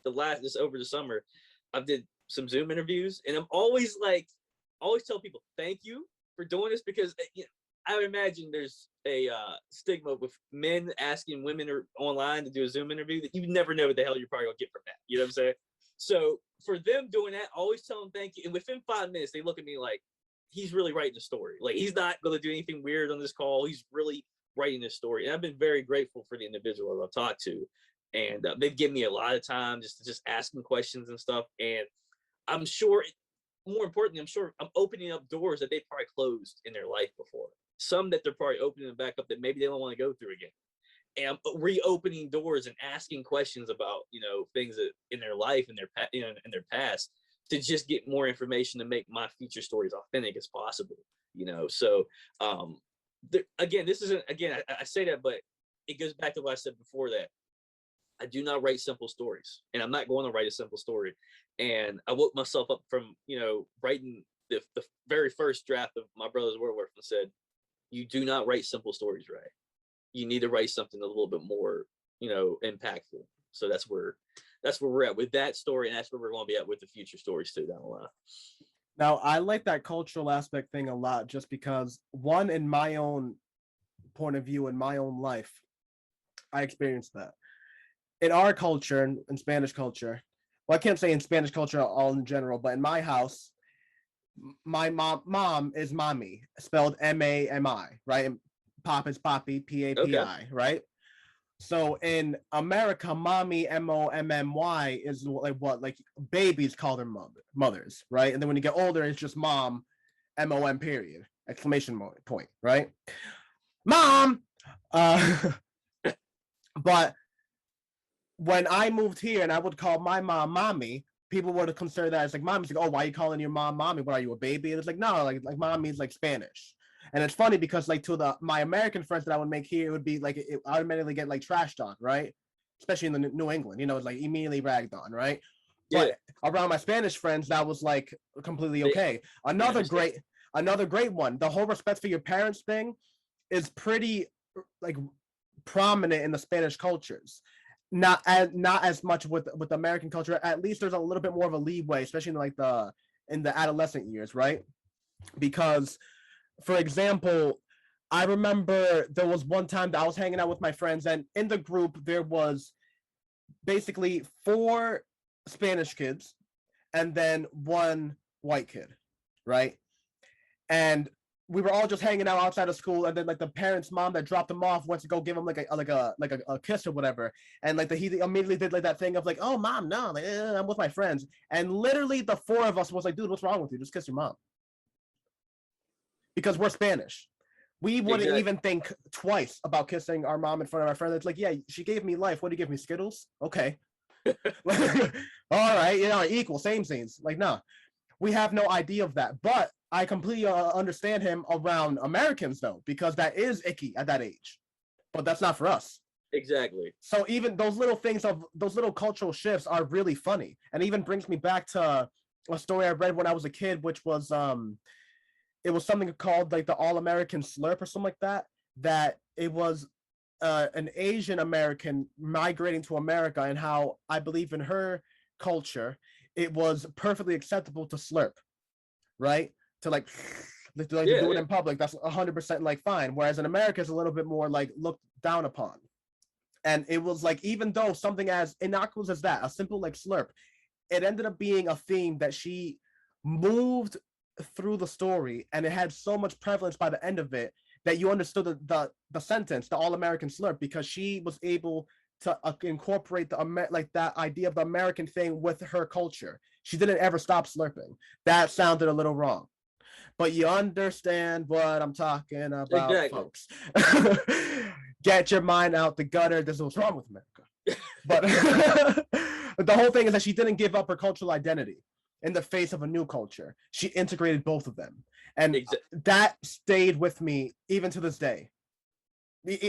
the summer, I did some Zoom interviews, and I'm always tell people thank you for doing this, because I imagine there's a stigma with men asking women online to do a Zoom interview that you never know what the hell you're probably gonna get from that. You know what I'm saying? So for them doing that, always tell them thank you, and within 5 minutes they look at me like, he's really writing a story. Like, he's not going to do anything weird on this call. He's really writing this story, and I've been very grateful for the individuals I've talked to, and they've given me a lot of time just asking questions and stuff, and I'm sure. More importantly, I'm sure I'm opening up doors that they probably closed in their life before. Some that they're probably opening back up that maybe they don't want to go through again. And I'm reopening doors and asking questions about things that in their life and in their past, to just get more information to make my future stories authentic as possible. So again, this isn't I say that, but it goes back to what I said before, that I do not write simple stories, and I'm not going to write a simple story. And I woke myself up from, writing the very first draft of my brother's Werewolf and said, you do not write simple stories, Ray. You need to write something a little bit more, impactful. So that's where we're at with that story, and that's where we're going to be at with the future stories too down the line. Now, I like that cultural aspect thing a lot, just because, one, in my own point of view, in my own life, I experienced that. In our culture, in Spanish culture, well, I can't say in Spanish culture all in general, but in my house, my mom is mommy, spelled M-A-M-I, right? And pop is papi, P-A-P-I, okay. Right? So in America, mommy, M-O-M-M-Y, is like babies call their mothers, right? And then when you get older, it's just mom, M-O-M period, exclamation point, right? Mom! But when I moved here and I would call my mom mommy, people would consider that as like, mommy's like, oh, why are you calling your mom mommy? What, are you a baby? And it's like, no, like mommy's like Spanish. And it's funny because like to my American friends that I would make here, it would be like, it automatically get like trash talk, right? Especially in the New England, it's like immediately ragged on, right? Yeah. But around my Spanish friends, that was like completely okay. Another great one, the whole respect for your parents thing is pretty like prominent in the Spanish cultures. Not as much with American culture. At least there's a little bit more of a leeway, especially in the adolescent years, right? Because, for example, I remember there was one time that I was hanging out with my friends, and in the group there was basically 4 Spanish kids and then 1 white kid, right? And we were all just hanging out outside of school, and then like the parents' mom that dropped him off went to go give him like a kiss or whatever, and like he immediately did like that thing of like, oh mom, no, like, I'm with my friends, and literally the four of us was like, dude, what's wrong with you? Just kiss your mom, because we're Spanish. We wouldn't Exactly. even think twice about kissing our mom in front of our friends. It's like, yeah, she gave me life. What do you give me, Skittles? Okay. All right, you know, equal, same scenes. Like, no, we have no idea of that. But I completely understand him around Americans, though, because that is icky at that age. But that's not for us. Exactly. So even those little things of those little cultural shifts are really funny, and even brings me back to a story I read when I was a kid, which was it was something called like the All American Slurp or something like that. That it was an Asian American migrating to America, and how I believe in her culture, it was perfectly acceptable to slurp, right? To like, to do it in public, that's 100% like fine. Whereas in America, it's a little bit more like looked down upon. And it was like, even though something as innocuous as that, a simple like slurp, it ended up being a theme that she moved through the story, and it had so much prevalence by the end of it that you understood the sentence, the all-American slurp, because she was able to incorporate the like that idea of the American thing with her culture. She didn't ever stop slurping. That sounded a little wrong, but you understand what I'm talking about, Exactly. folks. Get your mind out the gutter. This is what's wrong with America. But the whole thing is that she didn't give up her cultural identity in the face of a new culture. She integrated both of them, and that stayed with me even to this day.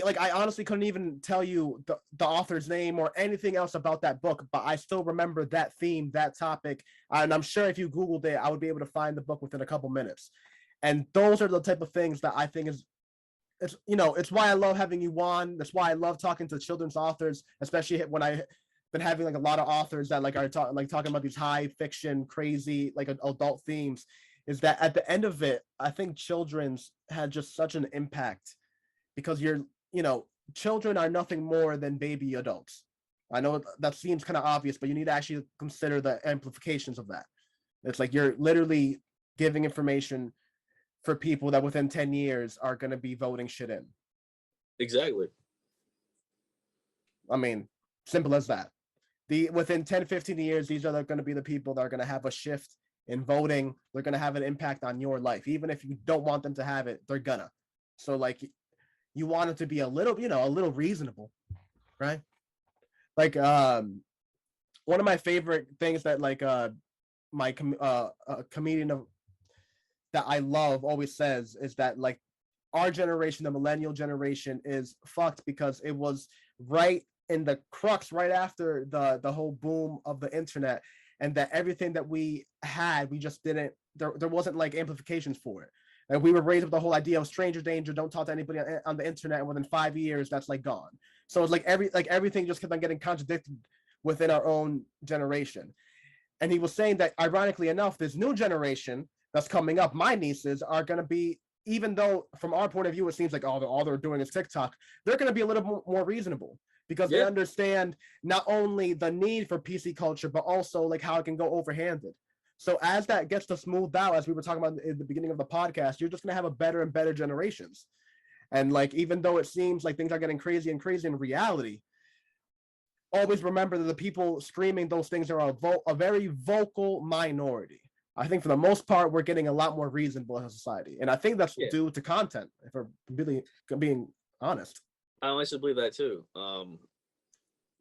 Like, I honestly couldn't even tell you the author's name or anything else about that book, but I still remember that theme, that topic, and I'm sure if you Googled it, I would be able to find the book within a couple minutes. And those are the type of things that I think is, it's, you know, it's why I love having you on. That's why I love talking to children's authors, especially when I've been having like a lot of authors that like are talking about these high fiction, crazy like adult themes. Is that at the end of it, I think children's had just such an impact, because you know, children are nothing more than baby adults. I know that seems kind of obvious, but you need to actually consider the amplifications of that. It's like you're literally giving information for people that within 10 years are going to be voting shit in. Exactly. I mean, simple as that. Within 10, 15 years, these are going to be the people that are going to have a shift in voting. They're going to have an impact on your life. Even if you don't want them to have it, they're gonna. So like, you want it to be a little, you know, a little reasonable, right? Like, one of my favorite things that like my comedian of that I love always says is that like our generation, the millennial generation, is fucked because it was right in the crux right after the whole boom of the internet, and that everything that we had, we just didn't, there wasn't like amplifications for it. Like, we were raised with the whole idea of stranger danger, don't talk to anybody on the internet, and within 5 years that's like gone. So it's like everything just kept on getting contradicted within our own generation. And he was saying that, ironically enough, this new generation that's coming up, my nieces, are going to be, even though from our point of view it seems like all they're doing is TikTok, they're going to be a little more reasonable, because they understand not only the need for PC culture, but also like how it can go overhanded. So as that gets to smooth out, as we were talking about in the beginning of the podcast, you're just going to have a better and better generations. And like, even though it seems like things are getting crazy and crazy in reality, always remember that the people screaming those things are a very vocal minority. I think for the most part, we're getting a lot more reasonable as a society. And I think that's due to content, if we're really being honest. I honestly believe that too.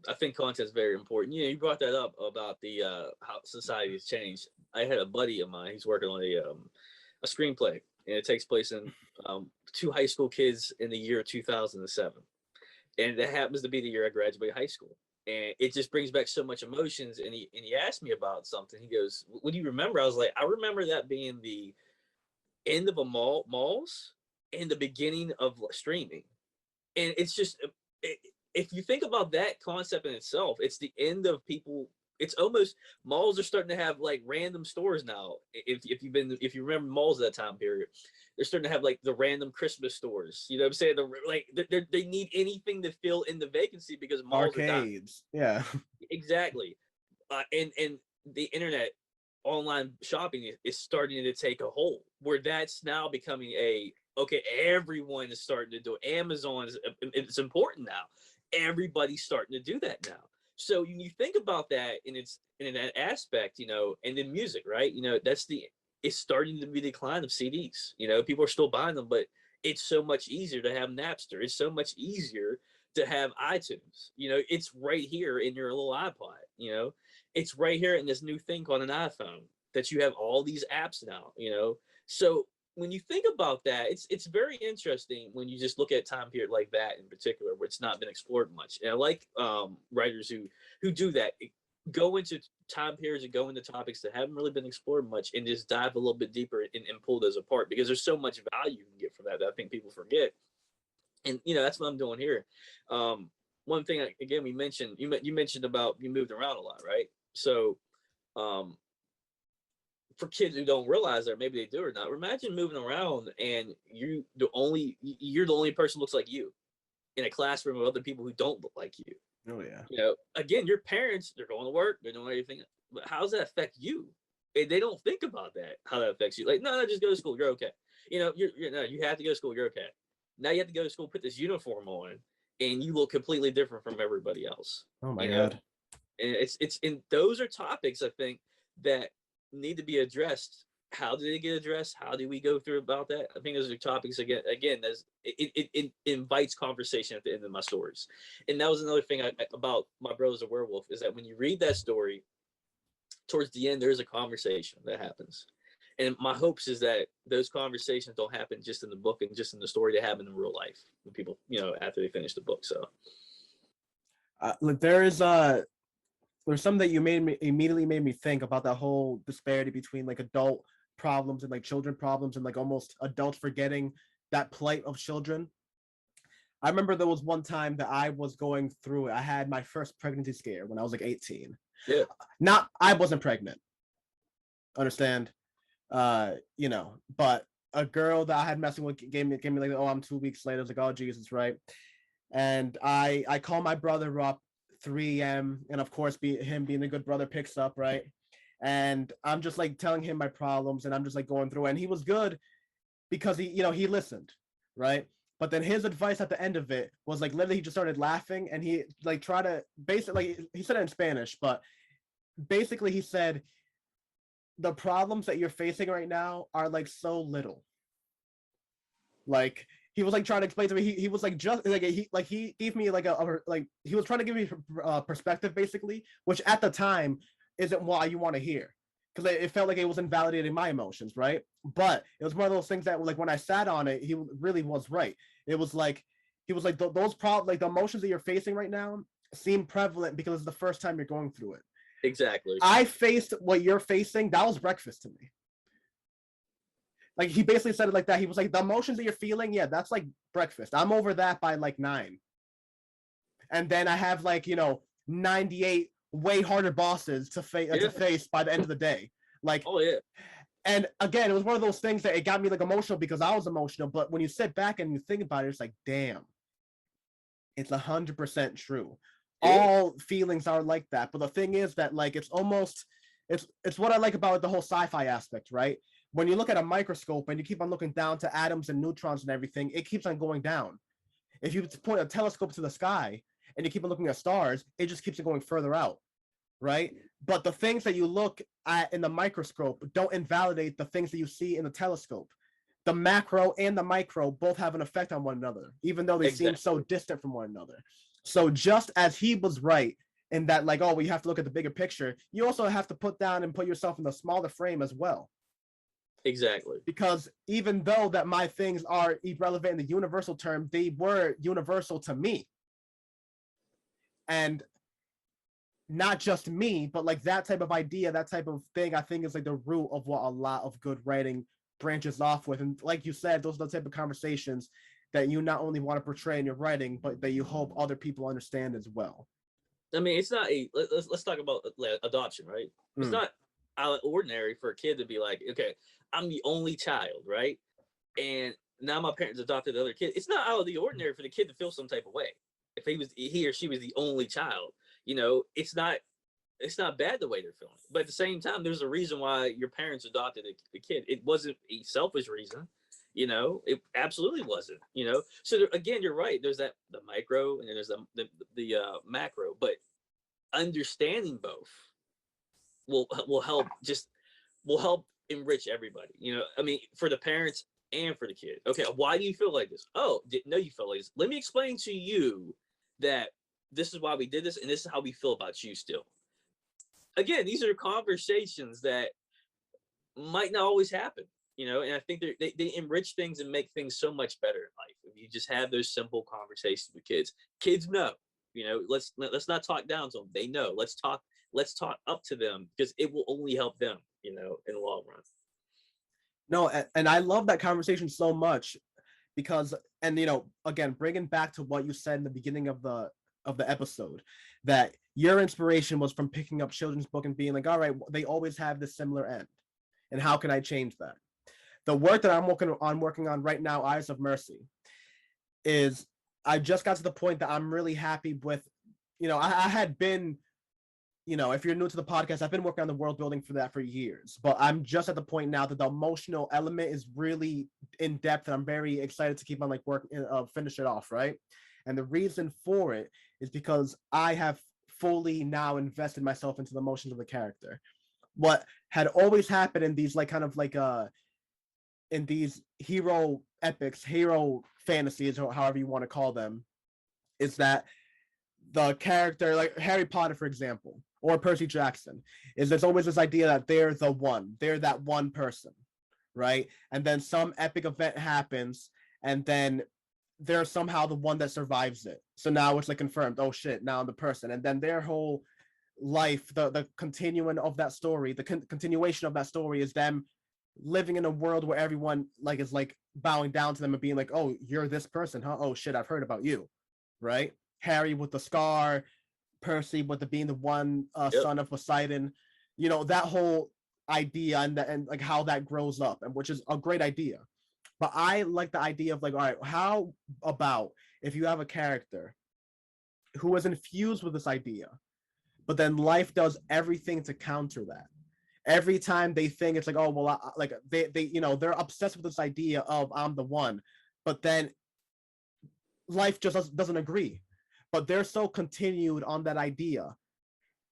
I think content is very important. Yeah, you brought that up about the how society has changed. I had a buddy of mine. He's working on a screenplay, and it takes place in 2 high school kids in the year 2007, and that happens to be the year I graduated high school. And it just brings back so much emotions. And he asked me about something. He goes, "What do you remember?" I was like, "I remember that being the end of malls and the beginning of streaming." And it's just, if you think about that concept in itself, it's the end of people. It's almost, malls are starting to have like random stores now. If you remember malls at that time period, they're starting to have like the random Christmas stores. You know what I'm saying? They need anything to fill in the vacancy because malls arcades. Yeah, exactly. And the internet online shopping is starting to take a hold, where that's now becoming okay, everyone is starting to do it. Amazon is, it's important now. Everybody's starting to do that now. So when you think about that, and it's in that aspect, and then music, right? It's starting to be the decline of CDs. People are still buying them, but it's so much easier to have Napster. It's so much easier to have iTunes. It's right here in your little iPod. It's right here in this new thing called an iPhone, that you have all these apps now. So when you think about that, it's very interesting when you just look at a time period like that in particular, where it's not been explored much. And I like writers who do that, go into time periods and go into topics that haven't really been explored much, and just dive a little bit deeper and pull those apart, because there's so much value you can get from that I think people forget. And that's what I'm doing here. One thing again, we mentioned, you mentioned about you moved around a lot, right? So for kids who don't realize that, maybe they do or not, imagine moving around and you're the only person who looks like you in a classroom of other people who don't look like you. Oh yeah. Again, your parents, they're going to work, they're doing everything, but how does that affect you? And they don't think about that, how that affects you. Like, no, just go to school, you're okay. You have to go to school, you're okay. Now you have to go to school, put this uniform on, and you look completely different from everybody else. Oh my God. And and those are topics I think that need to be addressed. How do they get addressed? How do we go through about that? I think those are topics again. It invites conversation at the end of my stories. And that was another thing about My Brother's a Werewolf, is that when you read that story, towards the end, there's a conversation that happens. And my hopes is that those conversations don't happen just in the book and just in the story, they happen in real life when people, after they finish the book. So there's something that you immediately made me think about, that whole disparity between like adult problems and like children problems, and like almost adults forgetting that plight of children. I remember there was one time that I was going through it. I had my first pregnancy scare when I was like 18. Yeah. I wasn't pregnant. Understand? But a girl that I had messing with gave me like, oh, I'm 2 weeks later. I was like, oh Jesus, right? And I call my brother up 3 a.m. and of course him being a good brother picks up, right? And I'm just like telling him my problems, and I'm just like going through it. And he was good because he listened, right? But then his advice at the end of it was like, literally he just started laughing, and he like tried to basically, like, he said it in Spanish, but basically he said, the problems that you're facing right now are like so little. Like he was like trying to explain to me, he was like, just like he gave me like he was trying to give me perspective basically, which at the time isn't what you want to hear, because it felt like it was invalidating my emotions, right? But it was one of those things that like when I sat on it, he really was right. It was like he was like, those problems, like the emotions that you're facing right now seem prevalent because it's the first time you're going through it. Exactly. I faced what you're facing. That was breakfast to me. Like he basically said it like that. He was like, the emotions that you're feeling, yeah, that's like breakfast. I'm over that by like 9. And then I have like, 98 way harder bosses to face by the end of the day. Like, oh yeah. And again, it was one of those things that it got me like emotional because I was emotional. But when you sit back and you think about it, it's like, damn, it's 100% true. Yeah. All feelings are like that. But the thing is that like it's what I like about the whole sci-fi aspect, right? When you look at a microscope and you keep on looking down to atoms and neutrons and everything, it keeps on going down. If you point a telescope to the sky and you keep on looking at stars, it just keeps on going further out, right? But the things that you look at in the microscope don't invalidate the things that you see in the telescope. The macro and the micro both have an effect on one another, even though they seem so distant from one another. So just as he was right in that, like, oh, we have to look at the bigger picture, you also have to put down and put yourself in the smaller frame as well. Exactly. Because even though that my things are irrelevant in the universal term, they were universal to me. And not just me, but like that type of idea, that type of thing, I think is like the root of what a lot of good writing branches off with. And like you said, those are the type of conversations that you not only want to portray in your writing, but that you hope other people understand as well. I mean, it's not let's talk about adoption, right? It's not out of ordinary for a kid to be like, okay, I'm the only child, right? And now my parents adopted the other kid. It's not out of the ordinary for the kid to feel some type of way if he or she was the only child. It's not it's not bad the way they're feeling. But at the same time, there's a reason why your parents adopted the kid. It wasn't a selfish reason, you know. It absolutely wasn't, you know. So there, again, you're right. There's that the micro, and then there's the macro. But understanding both will help will help enrich everybody. You know, I mean, for the parents and for the kid. Okay, why do you feel like this? Oh, didn't know you felt like this. Let me explain to you that this is why we did this, and this is how we feel about you still. Again, these are conversations that might not always happen, you know, and I think they enrich things and make things so much better in life if you just have those simple conversations with kids. Kids know, you know, let's not talk down to them. They know. Let's talk up to them because it will only help them, you know, in the long run. No, and I love that conversation so much because, and you know, again, bringing back to what you said in the beginning of the episode, that your inspiration was from picking up children's book and being like, all right, they always have this similar end, and how can I change that? The work that I'm working on right now, Eyes of Mercy, is I just got to the point that I'm really happy with. You know, I had been, you know, if you're new to the podcast, I've been working on the world building for that for years, but I'm just at the point now that the emotional element is really in depth, and I'm very excited to keep on like finish it off, right? And the reason for it is because I have fully now invested myself into the emotions of the character. What had always happened in these like kind of like in these hero epics, hero fantasies, or however you want to call them, is that the character, like Harry Potter, for example, or Percy Jackson, is there's always this idea that they're the one, they're that one person, right? And then some epic event happens, and then they're somehow the one that survives it. So now it's like confirmed, oh shit, now I'm the person. And then their whole life, the continuing of that story, the continuation of that story is them living in a world where everyone like is like bowing down to them and being like, oh, you're this person, huh? Oh shit, I've heard about you, right? Harry with the scar, Percy with the being the one son of Poseidon, you know, that whole idea and like how that grows up, and which is a great idea. But I like the idea of like, all right, how about if you have a character who is infused with this idea, but then life does everything to counter that. Every time they think it's like, oh well, like they you know, they're obsessed with this idea of I'm the one, but then life just doesn't agree. But they're so continued on that idea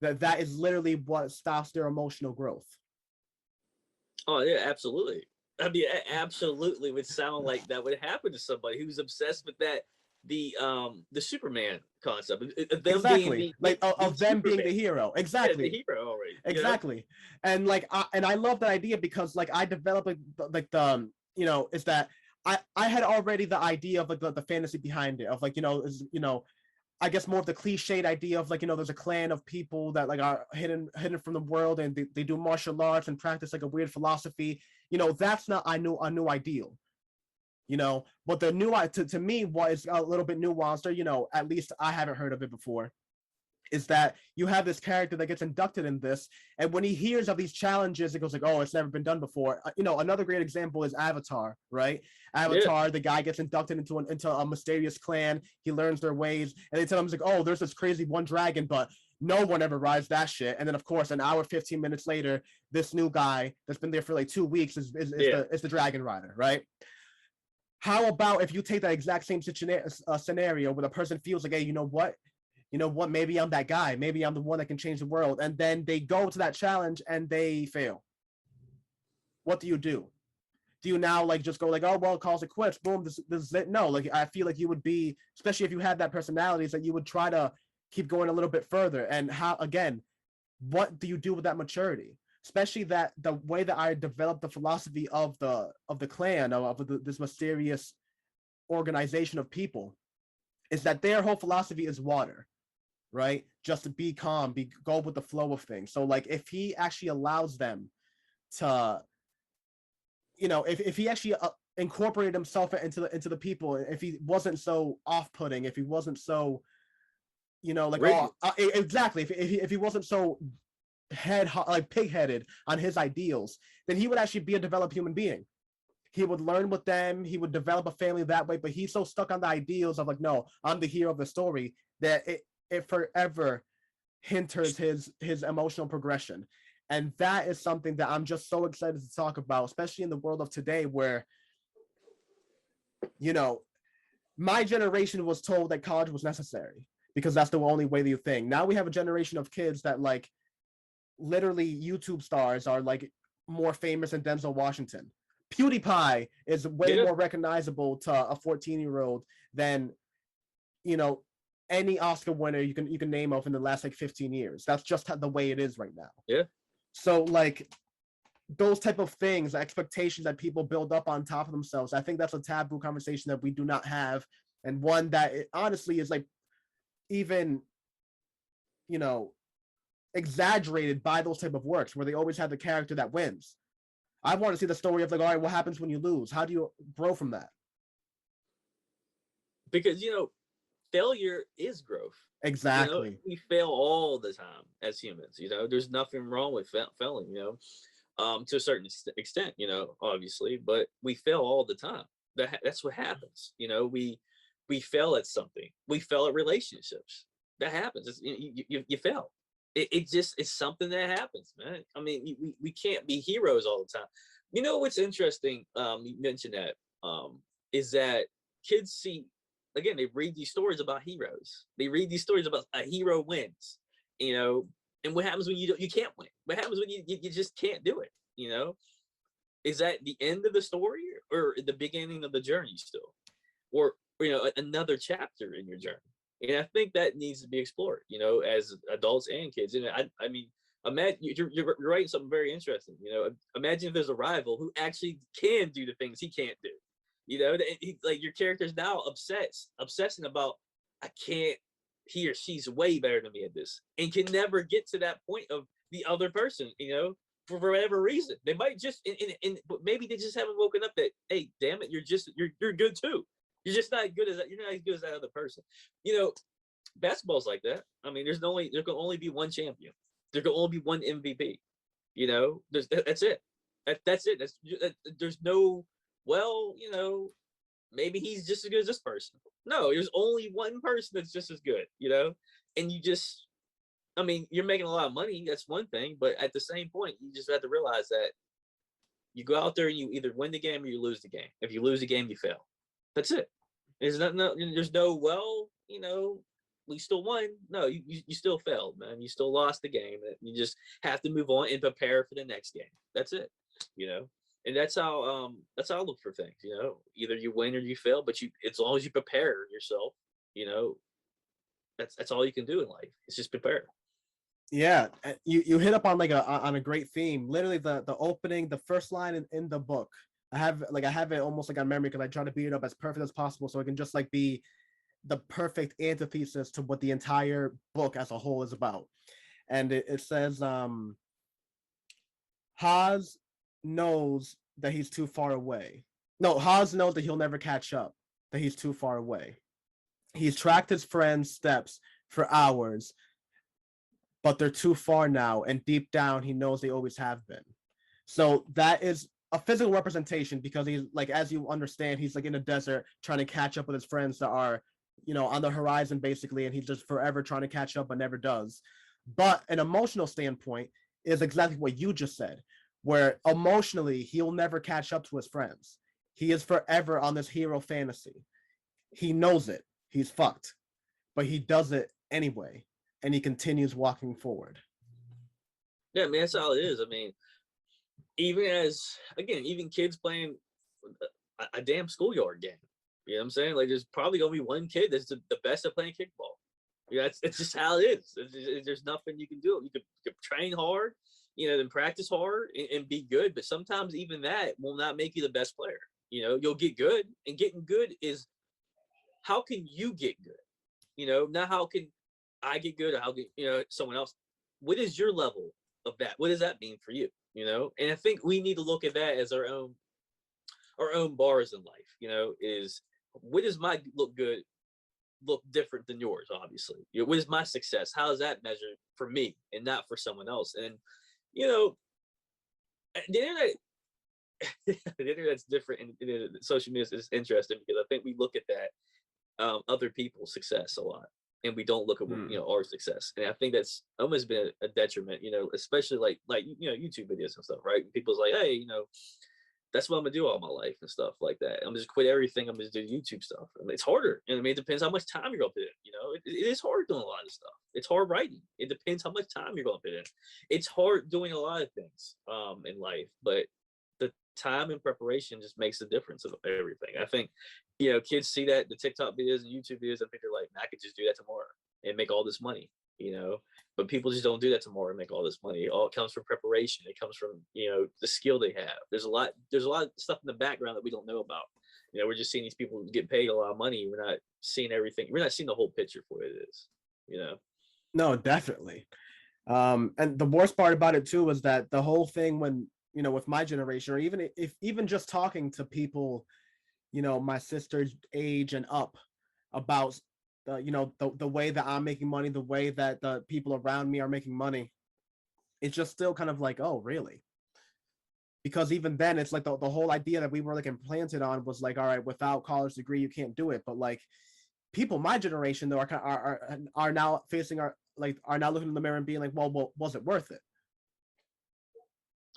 that is literally what stops their emotional growth. Oh yeah, absolutely. I mean, absolutely would sound like that would happen to somebody who's obsessed with that the Superman concept of them exactly being like of them being the hero. Exactly. Yeah, the hero already. Exactly. You know? And like I love that idea because like I developed like the you know, is that I had already the idea of like the fantasy behind it of like, you know, is, you know, I guess more of the cliched idea of like, you know, there's a clan of people that like are hidden from the world, and they do martial arts and practice like a weird philosophy. You know, that's not a new ideal. You know, but the new to me what is a little bit nuanced, or you know, at least I haven't heard of it before, is that you have this character that gets inducted in this, and when he hears of these challenges, it goes like, oh, it's never been done before. You know, another great example is Avatar, right? Avatar, the guy gets inducted into a mysterious clan. He learns their ways, and they tell him like, oh, there's this crazy one dragon, but no one ever rides that shit. And then of course, an hour 15 minutes later, this new guy that's been there for like 2 weeks is the dragon rider, right? How about if you take that exact same scenario where the person feels like, hey, you know what, maybe I'm that guy, maybe I'm the one that can change the world, and then they go to that challenge and they fail. What do? Do you now like just go like, oh well, calls it quits, boom, this is it? No, like I feel like you would be, especially if you had that personality, is that you would try to keep going a little bit further. And how, again, what do you do with that maturity? Especially that the way that I developed the philosophy of the clan, this mysterious organization of people, is that their whole philosophy is water, right? Just to be calm, go with the flow of things. So like if he actually allows them to, you know, if he actually incorporated himself into the people, if he wasn't so off-putting, if he wasn't so, you know, like exactly, if he wasn't so like pig-headed on his ideals, then he would actually be a developed human being. He would learn with them, he would develop a family that way, but he's so stuck on the ideals of like, no, I'm the hero of the story, that it forever hinders his emotional progression. And that is something that I'm just so excited to talk about, especially in the world of today where, you know, my generation was told that college was necessary because that's the only way you think. Now we have a generation of kids that like literally YouTube stars are like more famous than Denzel Washington. PewDiePie is way more recognizable to a 14-year-old than, you know, any Oscar winner you can name of in the last like 15 years. That's just the way it is right now. Yeah. So like those type of things, expectations that people build up on top of themselves, I think that's a taboo conversation that we do not have, and one that honestly is like even, you know, exaggerated by those type of works where they always have the character that wins. I want to see the story of like, all right, what happens when you lose? How do you grow from that? Because, you know, failure is growth. Exactly. You know, we fail all the time as humans. You know, there's nothing wrong with failing, you know, to a certain extent, you know, obviously, but we fail all the time. That's what happens. You know, we fail at something. We fail at relationships. That happens. You fail. It just is something that happens, man. I mean, we can't be heroes all the time. You know what's interesting? You mentioned that is that kids see, again, they read these stories about heroes. They read these stories about a hero wins, you know. And what happens when you can't win? What happens when you just can't do it? You know, is that the end of the story or the beginning of the journey still, or you know, another chapter in your journey? And I think that needs to be explored, you know, as adults and kids. And I mean, imagine you're writing something very interesting. You know, imagine if there's a rival who actually can do the things he can't do. You know, like your character's now obsessing about, I can't. He or she's way better than me at this, and can never get to that point of the other person. You know, for whatever reason, they might just, but maybe they just haven't woken up that, hey, damn it, you're good too. You're just not good as that. You're not as good as that other person. You know, basketball's like that. I mean, there can only be one champion. There can only be one MVP. You know, that's it. That's it. There's no, well, you know, maybe he's just as good as this person. No, there's only one person that's just as good. You know, and you just, I mean, you're making a lot of money. That's one thing, but at the same point, you just have to realize that you go out there and you either win the game or you lose the game. If you lose the game, you fail. That's it. There's no, well, you know, we still won. No, you still failed, man. You still lost the game. You just have to move on and prepare for the next game. That's it. You know, and that's how I look for things. You know, either you win or you fail, but as long as you prepare yourself, you know, that's all you can do in life. It's just prepare. Yeah, you hit up on like a great theme. Literally the opening, the first line in the book. I have it almost like on memory because I try to beat it up as perfect as possible so it can just like be the perfect antithesis to what the entire book as a whole is about. And it says Haas knows that he's too far away. No, Haas knows that he'll never catch up, that he's too far away. He's tracked his friend's steps for hours, but they're too far now, and deep down he knows they always have been. So that is a physical representation because he's like, as you understand, he's like in a desert trying to catch up with his friends that are, you know, on the horizon basically, and he's just forever trying to catch up but never does. But an emotional standpoint is exactly what you just said, where emotionally he'll never catch up to his friends. He is forever on this hero fantasy. He knows it. He's fucked, but he does it anyway, and he continues walking forward. Yeah, man, that's how it is. I mean, even kids playing a damn schoolyard game. You know what I'm saying? Like, there's probably gonna be one kid that's the best at playing kickball. You know, it's just how it is. There's nothing you can do. You could train hard, you know, then practice hard and be good. But sometimes even that will not make you the best player. You know, you'll get good, and getting good is, how can you get good? You know, not how can I get good or how can, you know, someone else. What is your level of that? What does that mean for you? You know, and I think we need to look at that as our own bars in life. You know, is what does my look different than yours? Obviously, you know, what is my success? How is that measured for me and not for someone else? And you know, the internet, the internet's different, and social media is interesting because I think we look at that other people's success a lot, and we don't look at our success. And I think that's almost been a detriment, especially like YouTube videos and stuff, right? People's like, hey, that's what I'm gonna do all my life and stuff like that. I'm just quit everything. I'm just do YouTube stuff. I mean, it's harder. And I mean, it depends how much time you're gonna put in. It is hard doing a lot of stuff. It's hard writing. It depends how much time you're gonna put in. It's hard doing a lot of things in life, but the time and preparation just makes the difference of everything. I think, kids see that the TikTok videos and YouTube videos, I think they're like, I could just do that tomorrow and make all this money, but people just don't do that tomorrow and make all this money. All it comes from preparation. It comes from, the skill they have. There's a lot of stuff in the background that we don't know about. We're just seeing these people get paid a lot of money. We're not seeing everything. We're not seeing the whole picture for what it is, No, definitely. And the worst part about it too is that the whole thing when, with my generation, or even just talking to people, my sister's age and up about the way that I'm making money, the way that the people around me are making money, it's just still kind of like, oh, really? Because even then, it's like the whole idea that we were like implanted on was like, all right, without college degree, you can't do it. But like people my generation though are now facing are now looking in the mirror and being like, well, was it worth it?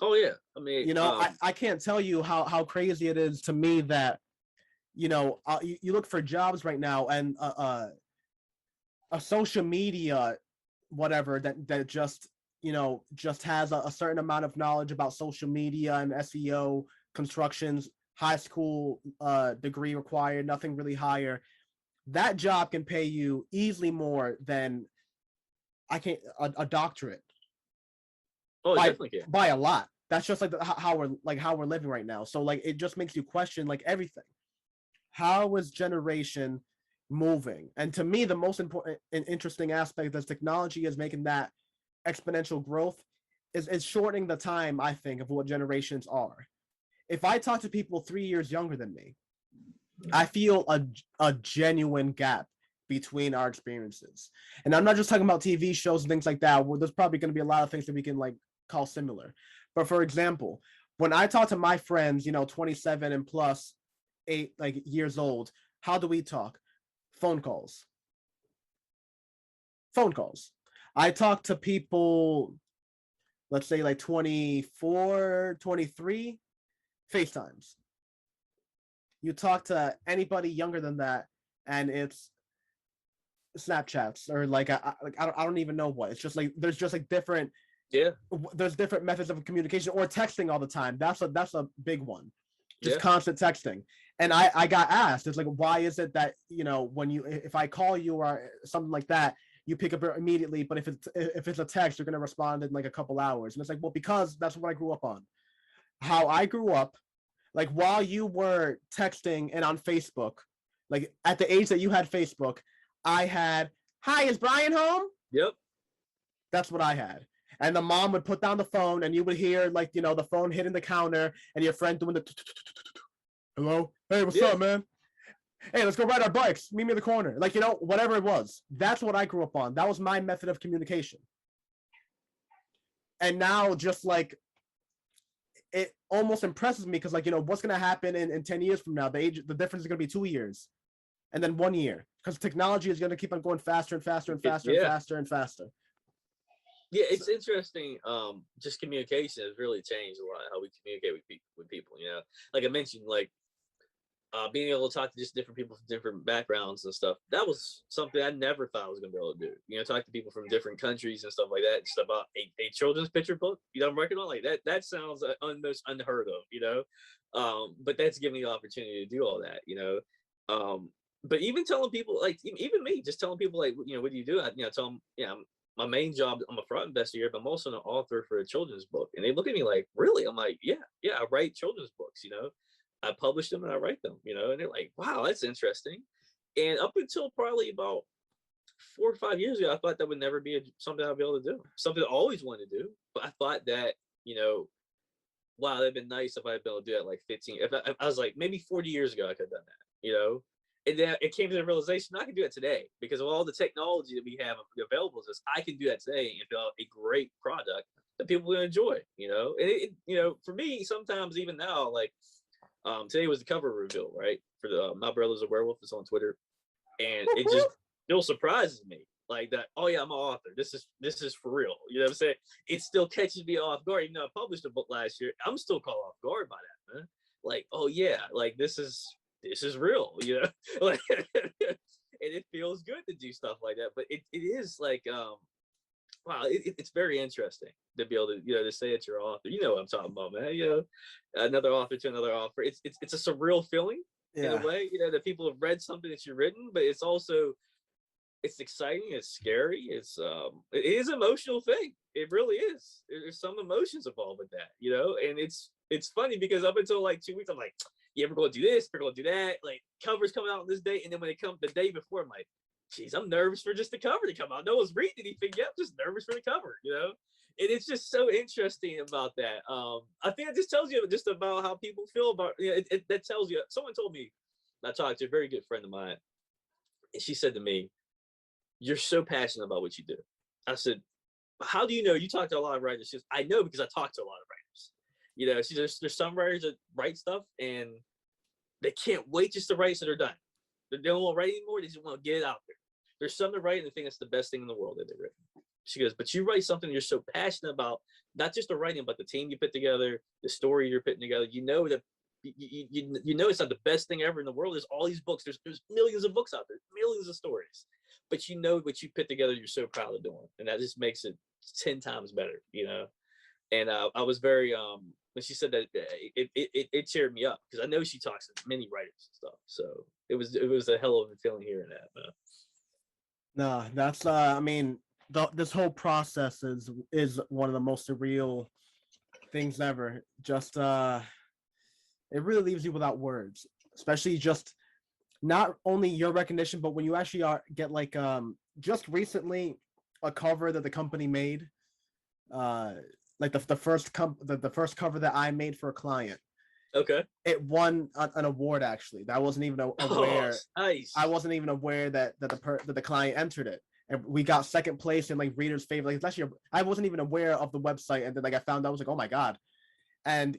Oh yeah, I mean, I can't tell you how crazy it is to me that you look for jobs right now and a social media whatever that just just has a certain amount of knowledge about social media and SEO, constructions, high school degree required, nothing really higher. That job can pay you easily more than a doctorate. Oh, it definitely can. By a lot. That's just like how we're living right now. So like it just makes you question like everything. How is generation moving? And to me, the most important and interesting aspect that technology is making that exponential growth is shortening the time, I think, of what generations are. If I talk to people 3 years younger than me, I feel a genuine gap between our experiences. And I'm not just talking about TV shows and things like that, where there's probably going to be a lot of things that we can like call similar. But for example, when I talk to my friends, 27 and plus 8 years old, how do we talk? Phone calls. I talk to people, let's say like 24, 23, FaceTimes. You talk to anybody younger than that, and it's Snapchats or like I don't even know what. It's just like there's just like different. Yeah. There's different methods of communication or texting all the time. That's a big one. Just constant texting. And I got asked, it's like, why is it that if I call you or something like that, you pick up immediately, but if it's a text, you're gonna respond in like a couple hours. And it's like, well, because that's what I grew up on. How I grew up, like while you were texting and on Facebook, like at the age that you had Facebook, I had, hi, is Brian home? Yep. That's what I had. And the mom would put down the phone and you would hear like, the phone hitting the counter and your friend doing the hello? Hey, what's up, man? Hey, let's go ride our bikes. Meet me in the corner. Like, whatever it was. That's what I grew up on. That was my method of communication. And now just like, it almost impresses me because like, what's going to happen in 10 years from now? The difference is going to be 2 years and then 1 year because technology is going to keep on going faster and faster and faster and faster and faster. Yeah, it's interesting. Just communication has really changed a lot, how we communicate with people. Like I mentioned, like being able to talk to just different people from different backgrounds and stuff. That was something I never thought I was gonna be able to do. Talk to people from different countries and stuff like that. Just about a children's picture book. I'm working on like that. That sounds almost unheard of. But that's giving me the opportunity to do all that. But even telling people, like even me, just telling people like, what do you do? I tell them, my main job, I'm a fraud investigator, but I'm also an author for a children's book. And they look at me like, really? I'm like, yeah, I write children's books, I publish them and I write them, and they're like, wow, that's interesting. And up until probably about 4 or 5 years ago, I thought that would never be something I'd be able to do, something I always wanted to do. But I thought that, wow, that'd been nice if I'd been able to do that like 15. If I was like, maybe 40 years ago, I could have done that, And then it came to the realization I can do that today because of all the technology that we have available to us. I can do that today and build a great product that people will enjoy. And for me, sometimes even now, like today was the cover reveal, right? For the My Brother's a Werewolf. It's on Twitter, and it just still surprises me. Like that, oh yeah, I'm an author. This is for real. You know what I'm saying? It still catches me off guard. Even though I published a book last year, I'm still caught off guard by that, man. Like, oh yeah, like this is real, you know? Like and it feels good to do stuff like that. But it is like wow, it's very interesting to be able to, you know, to say it's your author. You know what I'm talking about, man. You know, another author to another author. It's a surreal feeling in a way, you know, that people have read something that you've written, but it's also it's exciting, it's scary, it is an emotional thing. It really is. There's some emotions involved with that, you know, and it's funny because up until like 2 weeks, I'm like, yeah, we're gonna do this, we're gonna do that, like covers coming out on this day, and then when it comes the day before, I'm like, geez, I'm nervous for just the cover to come out. No one's reading anything yet. I'm just nervous for the cover, you know? And it's just so interesting about that. I think it just tells you just about how people feel about, you know, that tells you, someone told me, I talked to a very good friend of mine, and she said to me, you're so passionate about what you do. I said, how do you know? You talk to a lot of writers. She says, I know because I talk to a lot of writers. You know, she says, there's some writers that write stuff and they can't wait just to write so they're done. They don't want to write anymore. They just want to get it out there. There's some that write and they think it's the best thing in the world that they've written. She goes, but you write something you're so passionate about, not just the writing, but the team you put together, the story you're putting together. You know that you know it's not the best thing ever in the world. There's all these books. There's millions of books out there, millions of stories. But you know what you put together, you're so proud of doing, and that just makes it 10 times better, you know. And I was very when she said that, it cheered me up because I know she talks to many writers and stuff. So it was a hell of a feeling hearing that. No, that's I mean, this whole process is one of the most surreal things ever. Just it really leaves you without words, especially just not only your recognition, but when you actually get like just recently a cover that the company made, like the first cover that I made for a client. Okay. It won an award actually. That I wasn't even aware. Oh, nice. I wasn't even aware that the client entered it, and we got second place in like readers' favorite. Like actually, I wasn't even aware of the website, and then like I found out, I was like, oh my god, and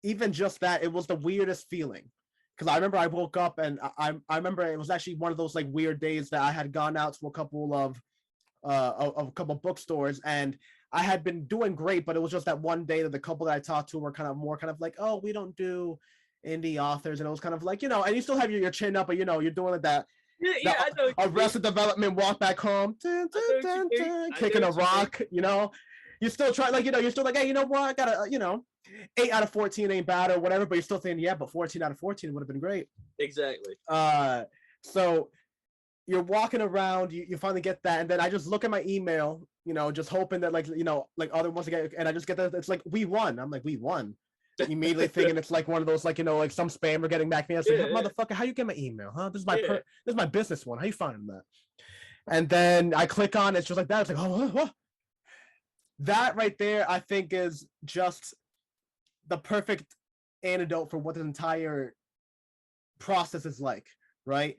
even just that, it was the weirdest feeling. Because I remember I woke up and I remember it was actually one of those like weird days that I had gone out to a couple of bookstores, and I had been doing great, but it was just that one day that the couple that I talked to were kind of like, oh, we don't do indie authors, and it was kind of like, you know, and you still have your chin up, but you know, you're doing like that. Yeah, I know. Arrested Development walk back home, kicking a rock, you know. You still try, like, you know, you're still like, hey, you know what? I gotta, you know, 8 out of 14 ain't bad or whatever, but you're still thinking, yeah, but 14 out of 14 would have been great. Exactly. So you're walking around, you finally get that, and then I just look at my email, you know, just hoping that, like, you know, like other ones get, and I just get that it's like, we won. I'm like, we won. Immediately thinking it's like one of those, like, you know, like some spammer getting back to me. I was like, motherfucker, how you get my email? Huh? This is my this is my business one. How you finding that? And then I click on it, it's just like that. It's like, oh. That right there, I think, is just the perfect antidote for what the entire process is like, right?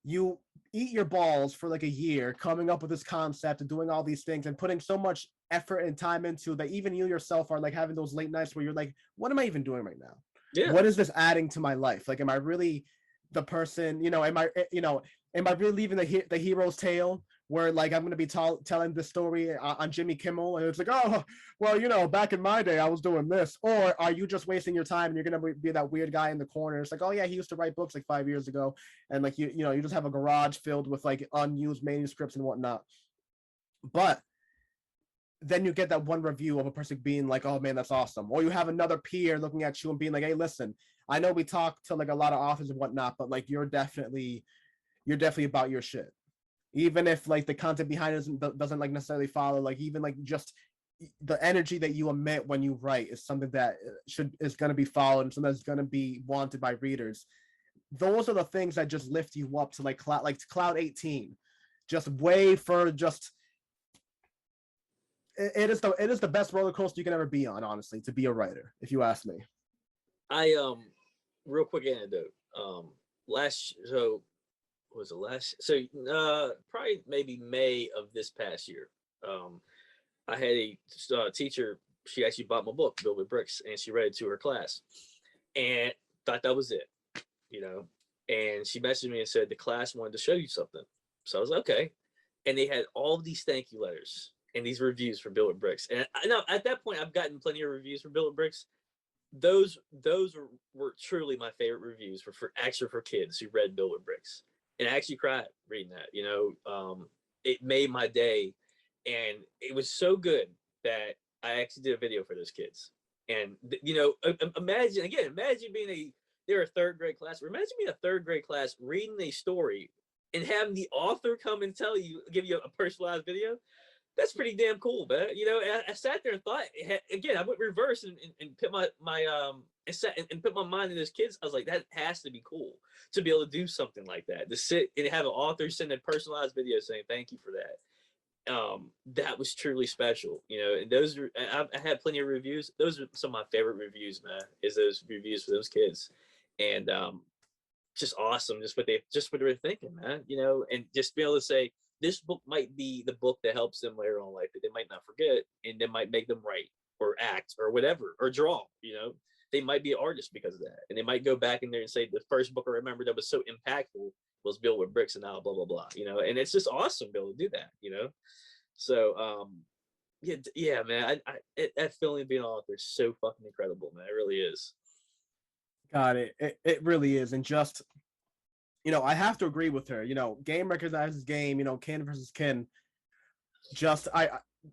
You eat your balls for like a year coming up with this concept and doing all these things and putting so much effort and time into that even you yourself are like having those late nights where you're like, what am I even doing right now? Yeah. What is this adding to my life? Like, am I really the person, you know, am I really leaving the hero's tale where like I'm going to be telling this story on Jimmy Kimmel and it's like, oh, well, you know, back in my day I was doing this? Or are you just wasting your time and you're going to be that weird guy in the corner? It's like, oh yeah, he used to write books like 5 years ago, and like you know, you just have a garage filled with like unused manuscripts and whatnot. But then you get that one review of a person being like, oh man, that's awesome. Or you have another peer looking at you and being like, hey, listen, I know we talk to like a lot of authors and whatnot, but like you're definitely about your shit. Even if like the content behind it doesn't like necessarily follow, like even like just the energy that you emit when you write is something that is going to be followed and something that's going to be wanted by readers. Those are the things that just lift you up to like cloud 18, just way for just. It is the best roller coaster you can ever be on, honestly, to be a writer, if you ask me. I real quick anecdote. Probably maybe May of this past year. I had a teacher. She actually bought my book, Build with Bricks, and she read it to her class, and thought that was it, you know. And she messaged me and said the class wanted to show you something. So I was like, okay. And they had all these thank you letters and these reviews for Build with Bricks. And I know at that point I've gotten plenty of reviews for Build with Bricks. Those were truly my favorite reviews for actually for kids who read Build with Bricks. And I actually cried reading that. It made my day, and it was so good that I actually did a video for those kids. And imagine being they're a third grade class. Imagine being a third grade class reading a story and having the author come and give you a personalized video. That's pretty damn cool, man. I sat there and thought, again, I went reverse and put and put my mind in those kids. I was like, that has to be cool to be able to do something like that, to sit and have an author send a personalized video saying thank you for that. That was truly special, and I had plenty of reviews. Those are some of my favorite reviews, man, is those reviews for those kids. And just awesome, just what they were thinking, man, and just be able to say this book might be the book that helps them later on in life, that they might not forget, and that might make them write or act or whatever, or draw. They might be an artist because of that, and they might go back in there and say the first book I remember that was so impactful was Built with Bricks, and now blah blah blah. And it's just awesome to be able to do that. So yeah, man, that feeling of being an author is so fucking incredible, man. It really is. Got it. It really is. And just, I have to agree with her. Game recognizes game, kin versus kin. Just,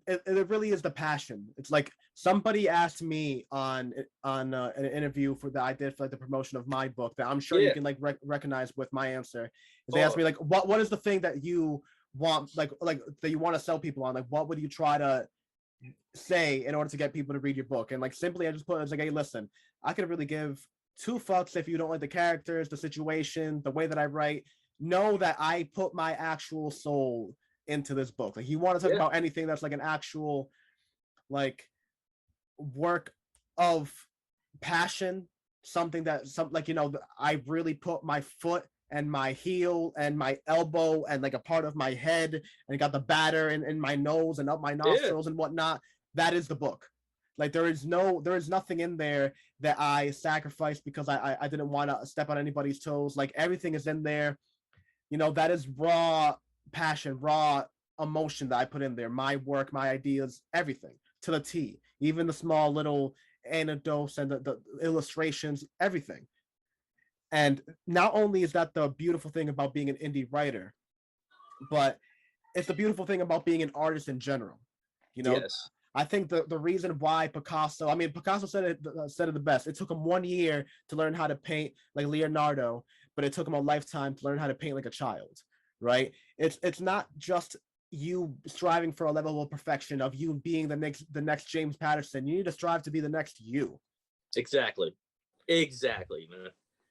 it really is the passion. It's like somebody asked me on an interview that I did for like the promotion of my book that I'm sure you can like recognize with my answer. They asked me like, what is the thing that you want, like that you want to sell people on? Like, what would you try to say in order to get people to read your book? And like simply I just put it as like, hey, listen, I could really give two fucks if you don't like the characters, the situation, the way that I write. Know that I put my actual soul into this book. Like, you want to talk about anything that's like an actual like work of passion, something that I really put my foot and my heel and my elbow and like a part of my head and got the batter in my nose and up my nostrils and whatnot. That is the book. Like, there is nothing in there that I sacrificed because I didn't want to step on anybody's toes. Like, everything is in there. That is raw passion, raw emotion that I put in there. My work, my ideas, everything to the T. Even the small little anecdotes and the illustrations, everything. And not only is that the beautiful thing about being an indie writer, but it's the beautiful thing about being an artist in general. Yes. I think the reason why Picasso said it the best. It took him 1 year to learn how to paint like Leonardo, but it took him a lifetime to learn how to paint like a child, right? It's not just you striving for a level of perfection of you being the next James Patterson. You need to strive to be the next you. Exactly, man.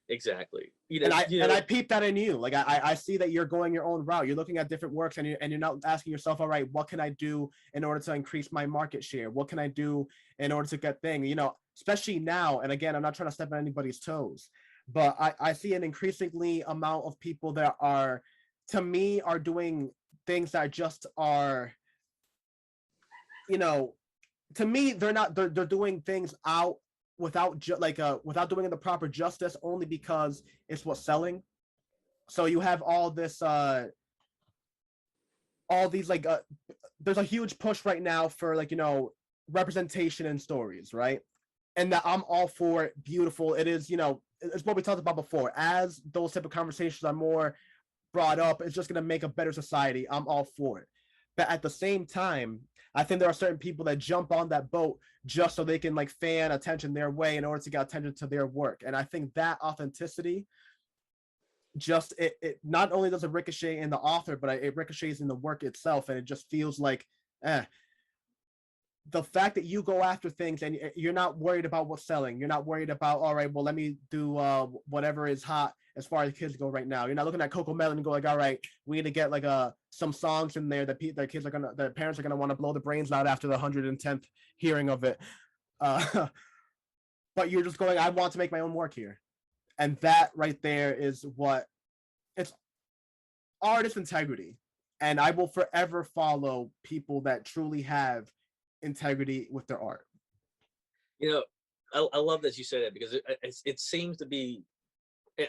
Exactly. And I peep that in you. Like, I see that you're going your own route. You're looking at different works and you're not asking yourself, all right, what can I do in order to increase my market share? What can I do in order to get things? Especially now. And again, I'm not trying to step on anybody's toes, but I see an increasingly amount of people that are doing things that just are, to me, they're doing things out without doing the proper justice, only because it's what's selling. So you have all this all these there's a huge push right now for representation in stories, right? And that I'm all for it. Beautiful. It is, it's what we talked about before. As those type of conversations are more brought up, it's just going to make a better society. I'm all for it. But at the same time, I think there are certain people that jump on that boat just so they can fan attention their way in order to get attention to their work. And I think that authenticity just it not only does it ricochet in the author, but it ricochets in the work itself. And it just feels like the fact that you go after things and you're not worried about what's selling. You're not worried about, all right, well, let me do whatever is hot as far as kids go right now. You're not looking at Coco Melon and go all right, we need to get some songs in there that their parents are gonna want to blow the brains out after the 110th hearing of it. But you're just going, I want to make my own work here. And that right there is it's artist integrity. And I will forever follow people that truly have integrity with their art. I love that you said that, because it seems to be,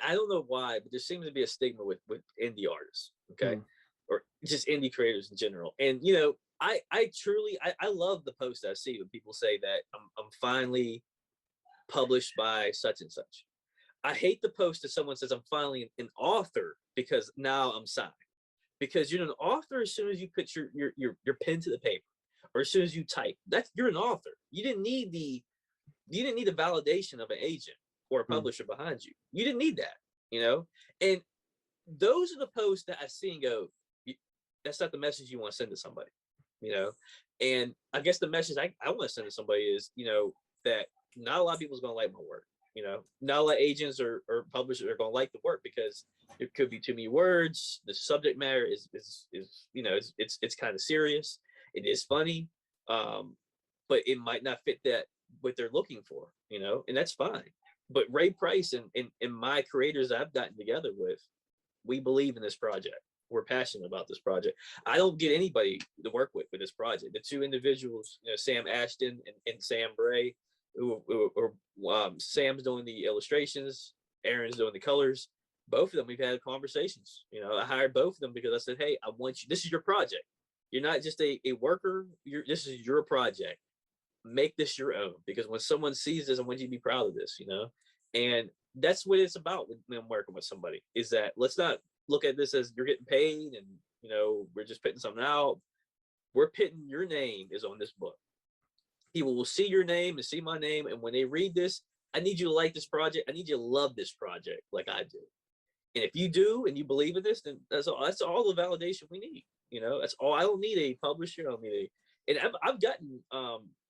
I don't know why, but there seems to be a stigma with indie artists. Okay. or just indie creators in general. And I truly I love the post I see when people say that I'm finally published by such and such. I hate the post that someone says I'm finally an author because now I'm signed. Because you're an author as soon as you put your pen to the paper, or as soon as you type. You're an author. You didn't need the validation of an agent or a publisher behind you. You didn't need that, And those are the posts that I see and go, that's not the message you want to send to somebody, And I guess the message I want to send to somebody is, that not a lot of people's going to like my work. Not a lot of agents or publishers are going to like the work because there could be too many words. The subject matter is it's kind of serious. It is funny, but it might not fit that what they're looking for, and that's fine. But Ray Price and my creators I've gotten together with, we believe in this project. We're passionate about this project. I don't get anybody to work with this project. The two individuals, Sam Ashton and Sam Bray, Sam's doing the illustrations, Aaron's doing the colors. Both of them, we've had conversations. I hired both of them because I said, hey, I want you, this is your project. You're not just a worker. This is your project. Make this your own, because when someone sees this, I want you to be proud of this, and that's what it's about when I'm working with somebody, is that let's not look at this as you're getting paid and, we're just putting something out. We're putting your name is on this book. People will see your name and see my name. And when they read this, I need you to like this project. I need you to love this project like I do. And if you do, and you believe in this, then that's all the validation we need. That's all. I don't need a publisher. I don't need and I've gotten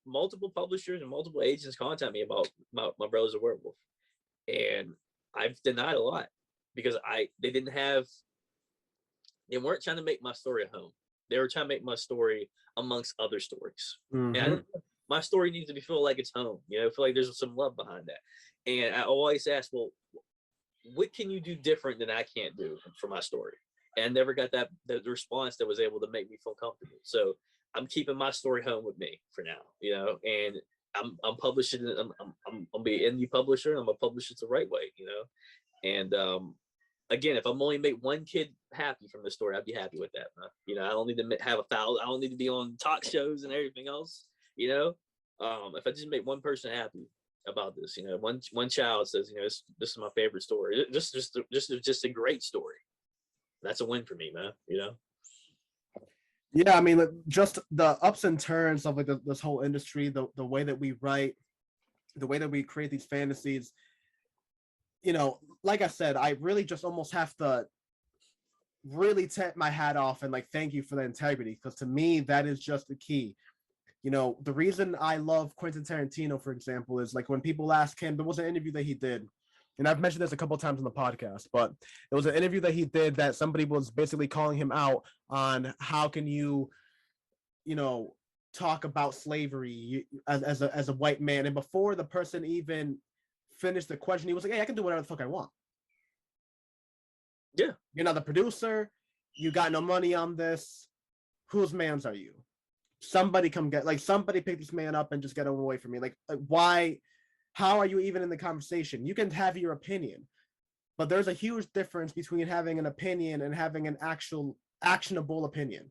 multiple publishers and multiple agents contact me about my Brothers of Werewolf. And I've denied a lot because they weren't trying to make my story a home. They were trying to make my story amongst other stories. Mm-hmm. And my story needs to feel like it's home, feel like there's some love behind that. And I always ask, well, what can you do different than I can't do for my story? And I never got the response that was able to make me feel comfortable. So I'm keeping my story home with me for now, and I'm publishing it. I'm be an indie publisher. I'm gonna publish it the right way, And again, if I'm only make one kid happy from the story, I'd be happy with that. I don't need to have I don't need to be on talk shows and everything else. If I just make one person happy about this, one child says, this is my favorite story. Just a great story. That's a win for me, man. Yeah, I mean, just the ups and turns of like this whole industry, the way that we write, the way that we create these fantasies. Like I said, I really just almost have to really take my hat off and like thank you for the integrity, because to me that is just the key. The reason I love Quentin Tarantino, for example, is like when people ask him, there was an interview that he did, and I've mentioned this a couple of times on the podcast, but it was an interview that he did that somebody was basically calling him out on how can you, talk about slavery as a white man. And before the person even finished the question, he was like, hey, I can do whatever the fuck I want. Yeah. You're not the producer. You got no money on this. Whose mans are you? Somebody somebody pick this man up and just get him away from me. Like why? How are you even in the conversation? You can have your opinion, but there's a huge difference between having an opinion and having an actual actionable opinion.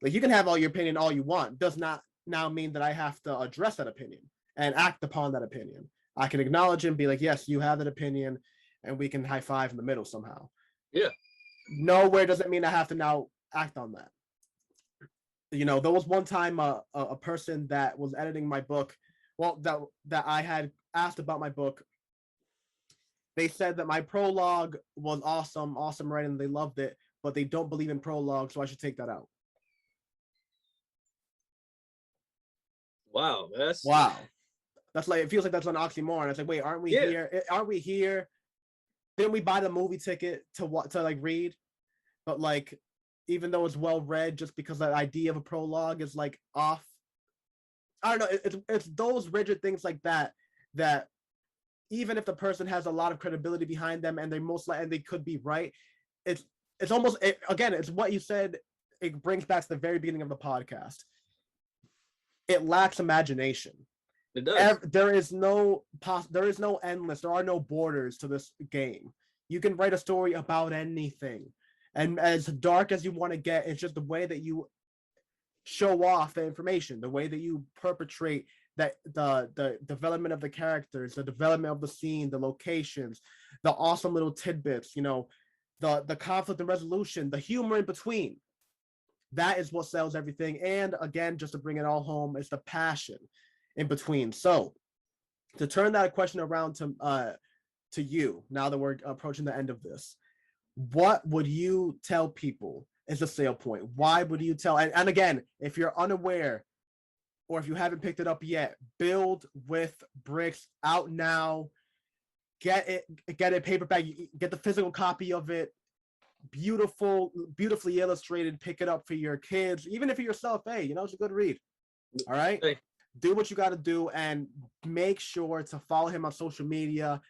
Like you can have all your opinion all you want. Does not now mean that I have to address that opinion and act upon that opinion. I can acknowledge and be like, yes, you have that opinion, and we can high five in the middle somehow. Yeah. Nowhere does it mean I have to now act on that. There was one time a person that was editing my book, well, that I had asked about my book. They said that my prologue was awesome writing. They loved it, but they don't believe in prologue, so I should take that out. Wow, that's like, it feels like that's an oxymoron. It's like, wait, aren't we here? Aren't we here? Didn't we buy the movie ticket to like read? But like, even though it's well read, just because that idea of a prologue is like off. I don't know. It's those rigid things like that even if the person has a lot of credibility behind them and they could be right, it's almost again, it's what you said. It brings back to the very beginning of the podcast. It lacks imagination. It does. There is no endless. There are no borders to this game. You can write a story about anything, And as dark as you want to get, it's just the way that you show off the information, the way that you perpetrate that the development of the characters, the development of the scene, the locations, the awesome little tidbits, you know, the conflict and resolution, the humor in between. That is what sells everything. And again, just to bring it all home, it's the passion in between. So to turn that question around to you, now that we're approaching the end of this, what would you tell people is the sale point? Why would you tell? And again, if you're unaware or if you haven't picked it up yet, Build with Bricks out now. Get it paperback. Get the physical copy of it. Beautifully illustrated. Pick it up for your kids, even if for yourself. Hey, you know, it's a good read. All right. Hey. Do what you got to do, and make sure to follow him on social media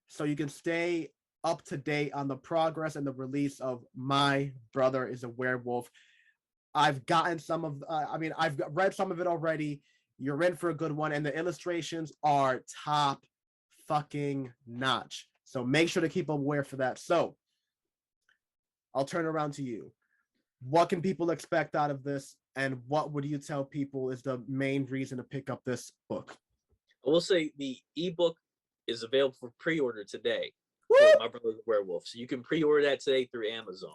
so you can stay up to date on the progress and the release of My Brother is a Werewolf. I've gotten some of, I've read some of it already. You're in for a good one, and the illustrations are top fucking notch. So make sure to keep aware for that. So I'll turn around to you. What can people expect out of this, and what would you tell people is the main reason to pick up this book? I will say the ebook is available for pre-order today. My Brother's Werewolf. So you can pre-order that today through Amazon.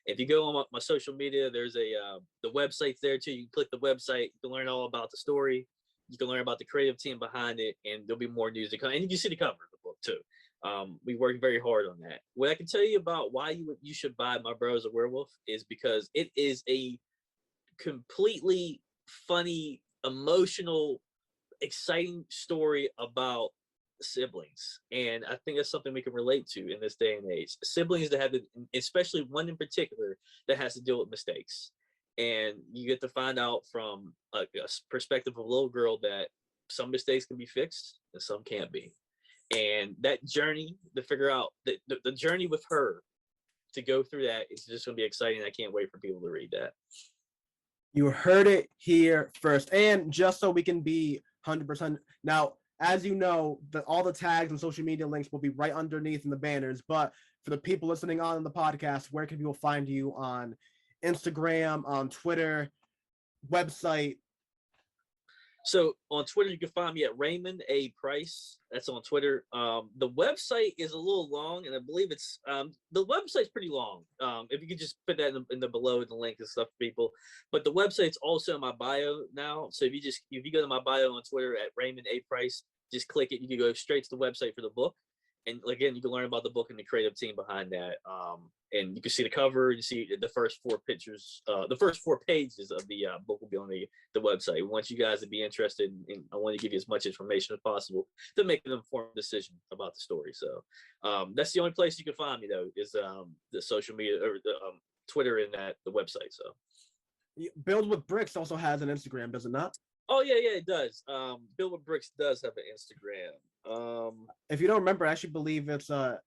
If you go on my social media, there's the website's there too. You can click the website. You can learn all about the story. You can learn about the creative team behind it, and there'll be more news to come. And you can see the cover of the book too. We worked very hard on that. What I can tell you about why you should buy My Brother's a Werewolf is because it is a completely funny, emotional, exciting story about siblings, and I think that's something we can relate to in this day and age. Siblings that have, especially one in particular that has to deal with mistakes, and you get to find out from a perspective of a little girl that some mistakes can be fixed and some can't be, and that journey to figure out the journey with her to go through that is just going to be exciting. I can't wait for people to read that. You heard it here first, and just so we can be 100% now. As you know, all the tags and social media links will be right underneath in the banners. But for the people listening on the podcast, where can people find you on Instagram, on Twitter, website? So on Twitter, you can find me at Raymond A. Price. That's on Twitter. The website is a little long, and I believe it's the website's pretty long. If you could just put that in the below in the link and stuff for people. But the website's also in my bio now. So if you go to my bio on Twitter at Raymond A. Price, just click it. You can go straight to the website for the book. And again, you can learn about the book and the creative team behind that. And you can see the cover. You see the first 4 pictures. The first 4 pages of the book will be on the website. We want you guys to be interested, and I want to give you as much information as possible to make an informed decision about the story. So that's the only place you can find me, though, is the social media or the Twitter and the website. So Build with Bricks also has an Instagram, does it not? Oh yeah, it does. Build with Bricks does have an Instagram. If you don't remember, I actually believe it's at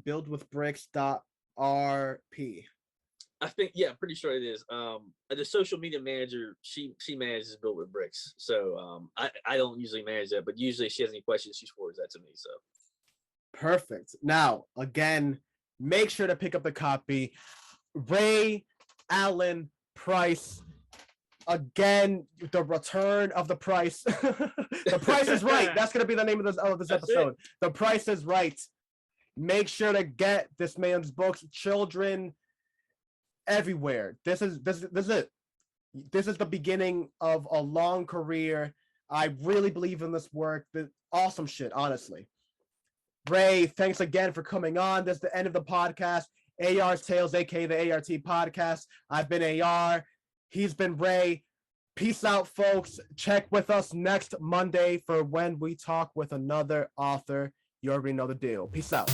buildwithbricks.rp. I think, yeah, I'm pretty sure it is. The social media manager, she manages Build with Bricks, so I don't usually manage that, but usually if she has any questions, she forwards that to me. So perfect. Now again, make sure to pick up the copy. Ray Allen Price. Again, the return of the price. The Price is Right. That's going to be the name of this episode. The Price is Right. Make sure to get this man's books. Children everywhere. This is it. This is the beginning of a long career. I really believe in this work. Awesome shit, honestly. Ray, thanks again for coming on. This is the end of the podcast. AR's Tales, aka the ART podcast. I've been AR. He's been Ray. Peace out, folks. Check with us next Monday for when we talk with another author. You already know the deal. Peace out.